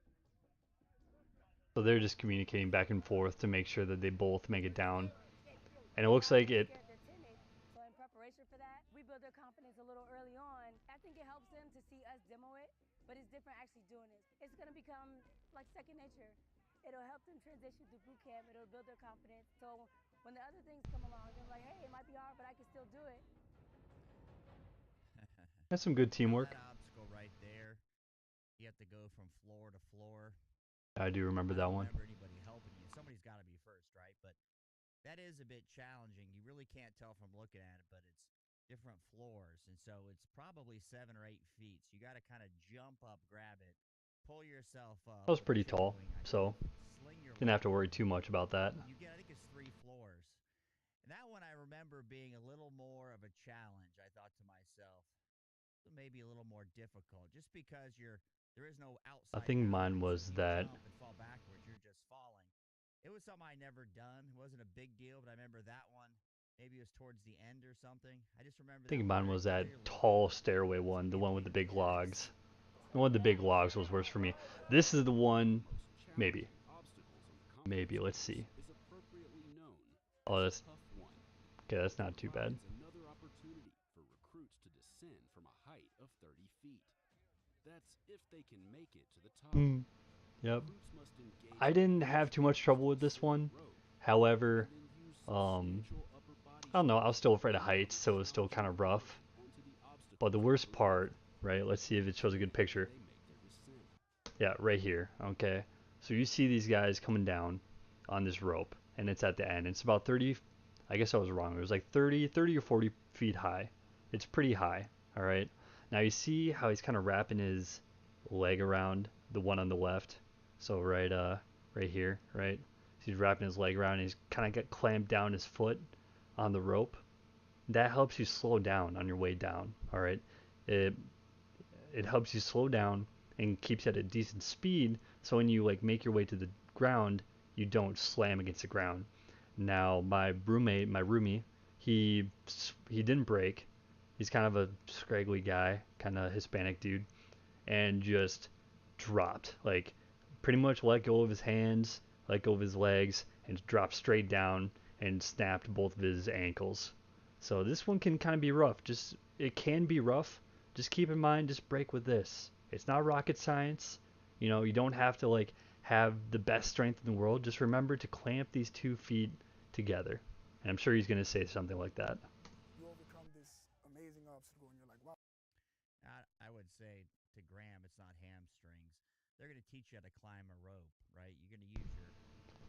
So they're just communicating back and forth to make sure that they both make it down. And it looks like it. So in preparation for that, we build their confidence a little early on. I think it helps them to see us demo it, but it's different actually doing it. It's going to become like second nature. It'll help them transition through boot camp. It'll build their confidence. So when the other things come along, they're like, hey, it might be hard, but I can still do it. That's some good teamwork. That obstacle right there, you have to go from floor to floor. I do remember that one. I don't remember anybody helping you. Somebody's got to be first, right? But that is a bit challenging. You really can't tell from looking at it, but it's different floors. And so it's probably 7 or 8 feet. So you got to kind of jump up, grab it, pull yourself up. I was pretty tall, so didn't have to worry too much about that. You get, I think it's 3 floors. And that one I remember being a little more of a challenge, I thought to myself. Maybe a little more difficult, just because there is no outside. I think mine was that. Jump and fall backwards, you're just falling. It was something I never done. It wasn't a big deal, but I remember that one. Maybe it was towards the end or something. I just remember. I think mine was that tall stairway one, the one with the big logs. The one with the big logs was worse for me. This is the one, maybe. Maybe, let's see. Oh, that's okay. That's not too bad. Another opportunity for recruits to descend from a height of 30 feet. That's if they can make it to the top. Yep. I didn't have too much trouble with this one. However, I don't know. I was still afraid of heights, so it was still kind of rough. But the worst part, right? Let's see if it shows a good picture. Yeah, right here. Okay. So you see these guys coming down on this rope, and it's at the end. It's about 30. I guess I was wrong. It was like 30 or 40 feet high. It's pretty high. All right. Now you see how he's kind of wrapping his leg around the one on the left. So right here, right? So he's wrapping his leg around and he's kind of got clamped down his foot on the rope. That helps you slow down on your way down. All right, it it helps you slow down and keeps you at a decent speed. So when you like make your way to the ground, you don't slam against the ground. Now my roommate, my roomie, he he didn't break. He's kind of a scraggly guy, kind of Hispanic dude, and just dropped. Like pretty much let go of his hands, let go of his legs, and dropped straight down and snapped both of his ankles. So this one can kind of be rough. Just it can be rough. Just keep in mind, just break with this. It's not rocket science. You know, you don't have to like have the best strength in the world. Just remember to clamp these 2 feet together. And I'm sure he's gonna say something like that. You overcome this amazing obstacle, and you're like, wow. I would say to Graham, it's not hamstrings. They're going to teach you how to climb a rope, right? You're going to use your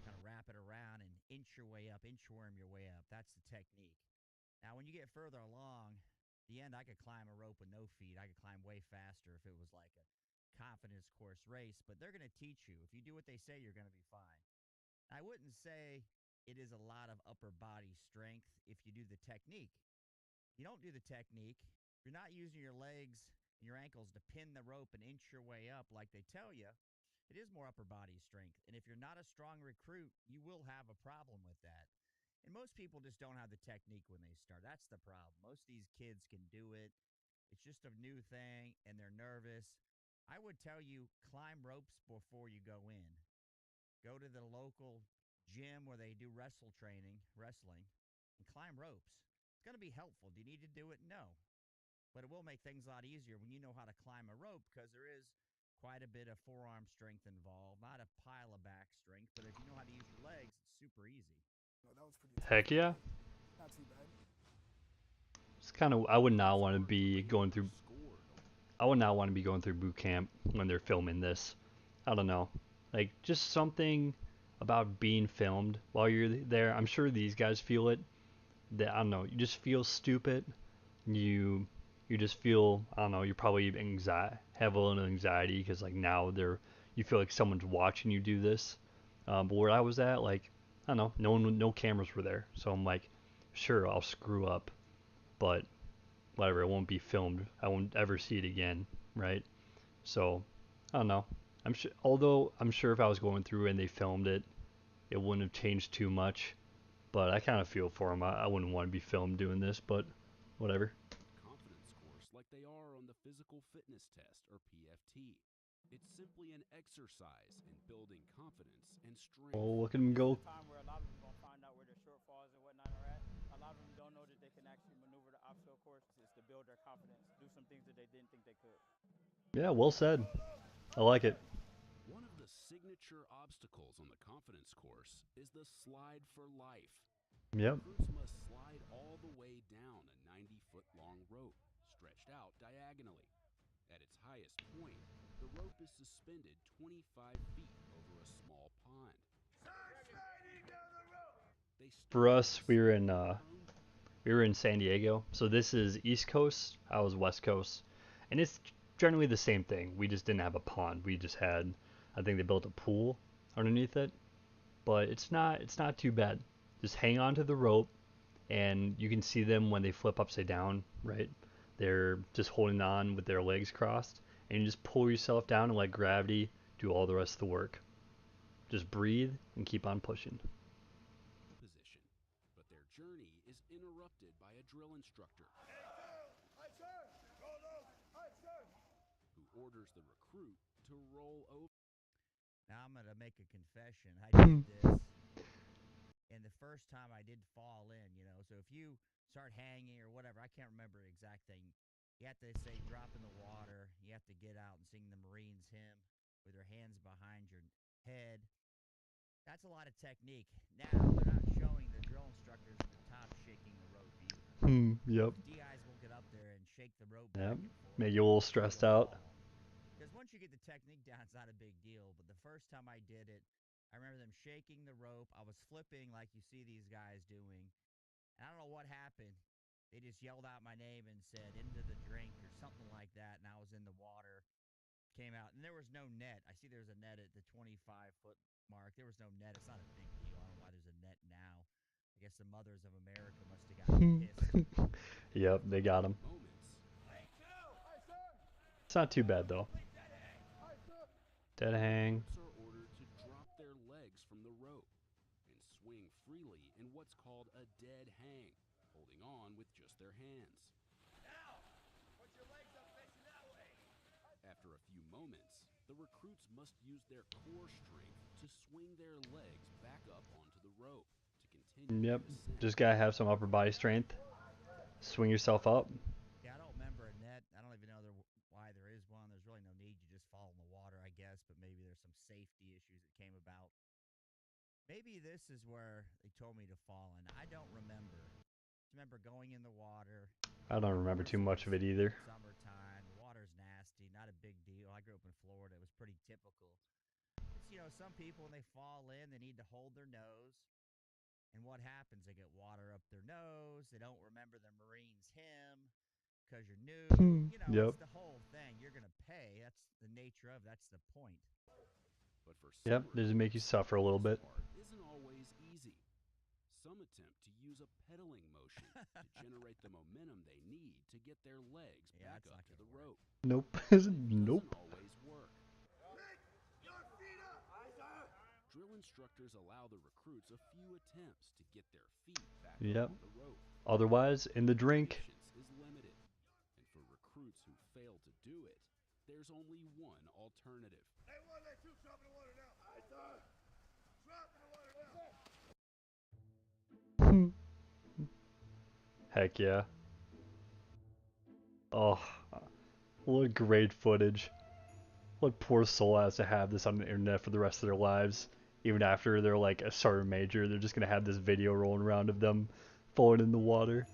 kind of wrap it around and inch your way up, inchworm your way up. That's the technique. Now, when you get further along, the end, I could climb a rope with no feet. I could climb way faster if it was like a confidence course race, but they're going to teach you. If you do what they say, you're going to be fine. I wouldn't say it is a lot of upper body strength if you do the technique. If you don't do the technique, if you're not using your legs and your ankles to pin the rope and inch your way up like they tell you, it is more upper body strength. And if you're not a strong recruit, you will have a problem with that. And most people just don't have the technique when they start. That's the problem. Most of these kids can do it. It's just a new thing and they're nervous. I would tell you climb ropes before you go in. Go to the local gym where they do wrestling, and climb ropes. It's going to be helpful. Do you need to do it? No. But it will make things a lot easier when you know how to climb a rope because there is quite a bit of forearm strength involved. Not a pile of back strength, but if you know how to use your legs, it's super easy. No, that was pretty tough. Heck yeah. Not too bad. It's kind of I would not want to be going through I would not want to be going through boot camp when they're filming this. I don't know. Like just something about being filmed while you're there. I'm sure these guys feel it. That I don't know. You just feel stupid. You you just feel I don't know. You probably have a little anxiety because like now you feel like someone's watching you do this. But where I was at, like I don't know, no cameras were there, so I'm like, sure, I'll screw up, but whatever, it won't be filmed. I won't ever see it again, right? So, I don't know. Although I'm sure if I was going through and they filmed it, it wouldn't have changed too much. But I kind of feel for them. I wouldn't want to be filmed doing this, but whatever. Confidence course like they are on the Physical Fitness Test or PFT. It's simply an exercise in building confidence and strength. Oh, look at him This is go. the time where a lot of them gonna find out where their shortfalls and whatnot are at. A lot of them don't know that they can actually maneuver the obstacle course. Is to build their confidence, do some things that they didn't think they could. Yeah, well said. I like it. One of the signature obstacles on the confidence course is the slide for life. Yep. Recruits must slide all the way down a 90-foot long rope, stretched out diagonally. At its highest point, the rope is suspended 25 feet over a small pond. They For start with us, a standing prone. we were in San Diego, so this is East Coast. I was West Coast, and it's generally the same thing. We just didn't have a pond. We just had, I think they built a pool underneath it, but it's not too bad. Just hang on to the rope, and you can see them when they flip upside down, right? They're just holding on with their legs crossed, and you just pull yourself down and let gravity do all the rest of the work. Just breathe and keep on pushing. Position, but their journey is interrupted by a drill instructor who orders the recruit to roll over. Now, I'm going to make a confession. I did this, and the first time I did fall in, so if you start hanging or whatever, I can't remember the exact thing. You have to say drop in the water. You have to get out and sing the Marines hymn with your hands behind your head. That's a lot of technique. Now, they're not showing the drill instructors at the top shaking the rope either. Yep. DIs will get up there and shake the rope Yep. back and forth. Make you a little stressed out. Because once you get the technique down, it's not a big deal. But the first time I did it, I remember them shaking the rope. I was flipping like you see these guys doing. And I don't know what happened. They just yelled out my name and said, into the drink or something like that. And I was in the water. came out, and there was no net. I see there's a net at the 25-foot mark. There was no net. It's not a big deal. I don't know why there's a net now. I guess the mothers of America must have gotten pissed. Yep, they got him. It's not too bad though. Dead hang. Recruits are ordered to drop their legs from the rope and swing freely in what's called a dead hang, holding on with just their hands. Now, put your legs up facing that way. After a few moments, the recruits must use their core strength to swing their legs back up onto the rope to continue Yep, the descent. just gotta have some upper body strength. Swing yourself up. Yeah, I don't remember a net. I don't even know why there is one. There's really no need. You just fall in the water, I guess, but maybe there's some safety issues that came about. Maybe this is where they told me to fall in. I don't remember. Just remember going in the water. I don't remember too much of it either. Summertime, the water's nasty, not a big deal. I grew up in Florida. It was pretty typical. It's, some people, when they fall in, they need to hold their nose. And what happens? They get water up their nose. They don't remember the Marine's hymn because you're new. Yep. It's the whole thing. You're going to pay. That's the nature of. That's the point. But for Yep, does it make you suffer a little bit? Isn't always easy. Some attempt to use a pedaling motion to generate the momentum they need to get their legs back up to the rope. Nope. Nope. Doesn't always work. Drill instructors allow the recruits a few attempts to get their feet back up on the rope. Otherwise, in the drink. Patience is limited, and for recruits who fail to do it, there's only one alternative. Hey, 182, drop in the water now. Aye, sir. Drop in the water now. Heck yeah. Oh, what great footage. What poor soul has to have this on the internet for the rest of their lives. Even after they're like a sergeant major, they're just gonna have this video rolling around of them falling in the water.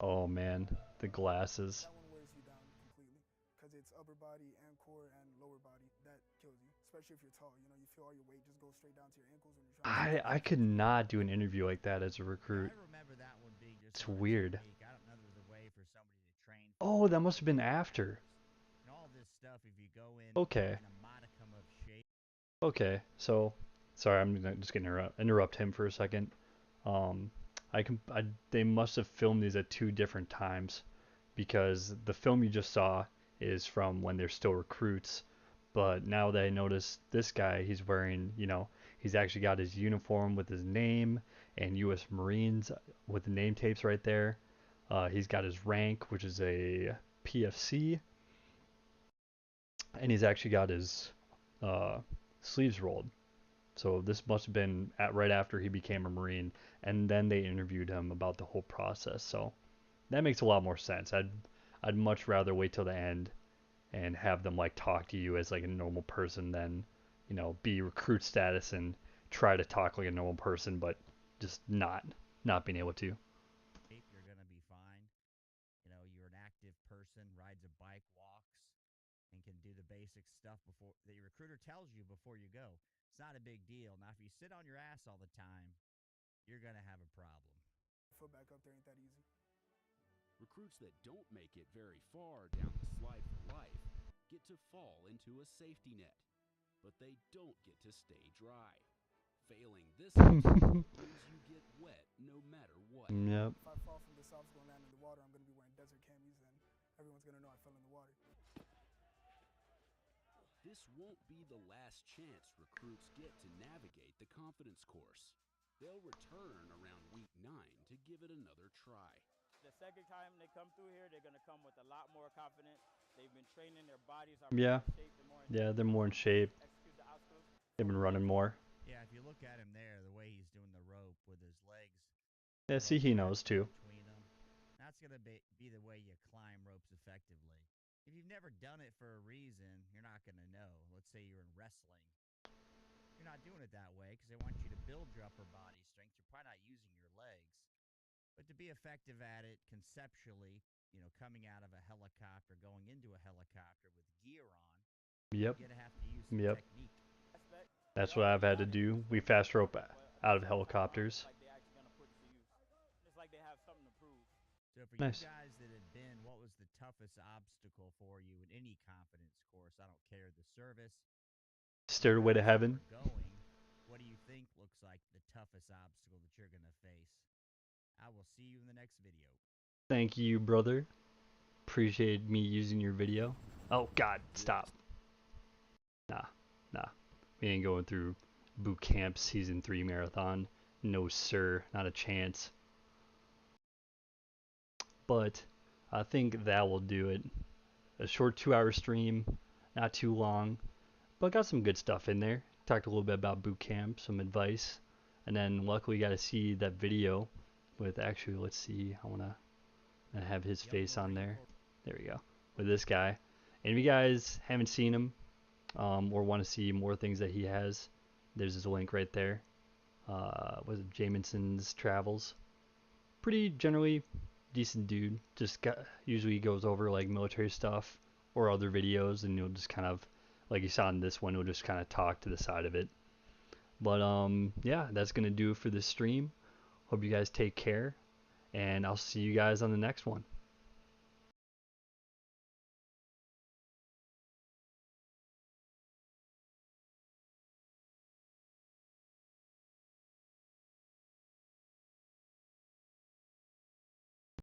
Oh man, the glasses. That one wears you down completely because it's upper body and core and lower body that kills you, especially if you're tall. You feel all your weight just go straight down to your ankles when you're trying to. I could not do an interview like that as a recruit. I remember that one being just It's sort of weird. technique. I don't know there's a way for somebody to train. Oh, that must have been after. And all this stuff, if you go in Okay. in a modicum of shape. Okay, so sorry, I'm just gonna interrupt him for a second. Um, they must have filmed these at two different times because the film you just saw is from when they're still recruits, but now that I notice this guy, he's wearing, he's actually got his uniform with his name and U.S. Marines with the name tapes right there. He's got his rank, which is a PFC, and he's actually got his sleeves rolled. So this must have been right after he became a Marine, and then they interviewed him about the whole process. So that makes a lot more sense. I'd much rather wait till the end and have them like talk to you as like a normal person than, be recruit status and try to talk like a normal person, but just not being able to. You're going to be fine. You're an active person, rides a bike, walks, and can do the basic stuff before that your recruiter tells you before you go. It's not a big deal. Now, if you sit on your ass all the time, you're going to have a problem. Foot back up there ain't that easy. Recruits that don't make it very far down the slide for life get to fall into a safety net, but they don't get to stay dry. Failing this obstacle means you get wet no matter what. Yep. If I fall from the soft going land in the water, I'm going to be wearing desert camis, and everyone's going to know I fell in the water. This won't be the last chance recruits get to navigate the confidence course. They'll return around week 9 to give it another try. The second time they come through here, they're going to come with a lot more confidence. They've been training, their bodies are Yeah. more in shape. They're more in shape. Execute the obstacles. They've been running more. Yeah, if you look at him there, the way he's doing the rope with his legs. Yeah, see, he knows too. Between them, that's going to be the way you climb ropes effectively. If you've never done it for a reason, you're not going to know. Let's say you're in wrestling. You're not doing it that way because they want you to build your upper body strength. You're probably not using your legs. But to be effective at it conceptually, coming out of a helicopter, going into a helicopter with gear on, Yep. you're going to have to use some Yep. technique. That's what I've had to do. We fast rope out of helicopters. It's like they have something to prove. So for Nice. you guys that had been, what toughest obstacle for you in any confidence course. I don't care the service. Stairway to heaven. Going, what do you think looks like the toughest obstacle that you're going to face? I will see you in the next video. Thank you, brother. Appreciate me using your video. Oh God, stop. Nah. We ain't going through boot camp season 3 marathon. No sir, not a chance. But I think that will do it. A short 2-hour stream, not too long, but got some good stuff in there. Talked a little bit about boot camp, some advice, and then luckily got to see that video with, actually, let's see, I want to have his face on there. There we go. With this guy. And if you guys haven't seen him, or want to see more things that he has, there's his link right there. Was it Jamieson's Travels? Pretty generally decent dude. Usually goes over like military stuff or other videos, and you'll just kind of, like you saw in this one, you'll just kind of talk to the side of it. But yeah, that's gonna do it for this stream. Hope you guys take care, and I'll see you guys on the next one.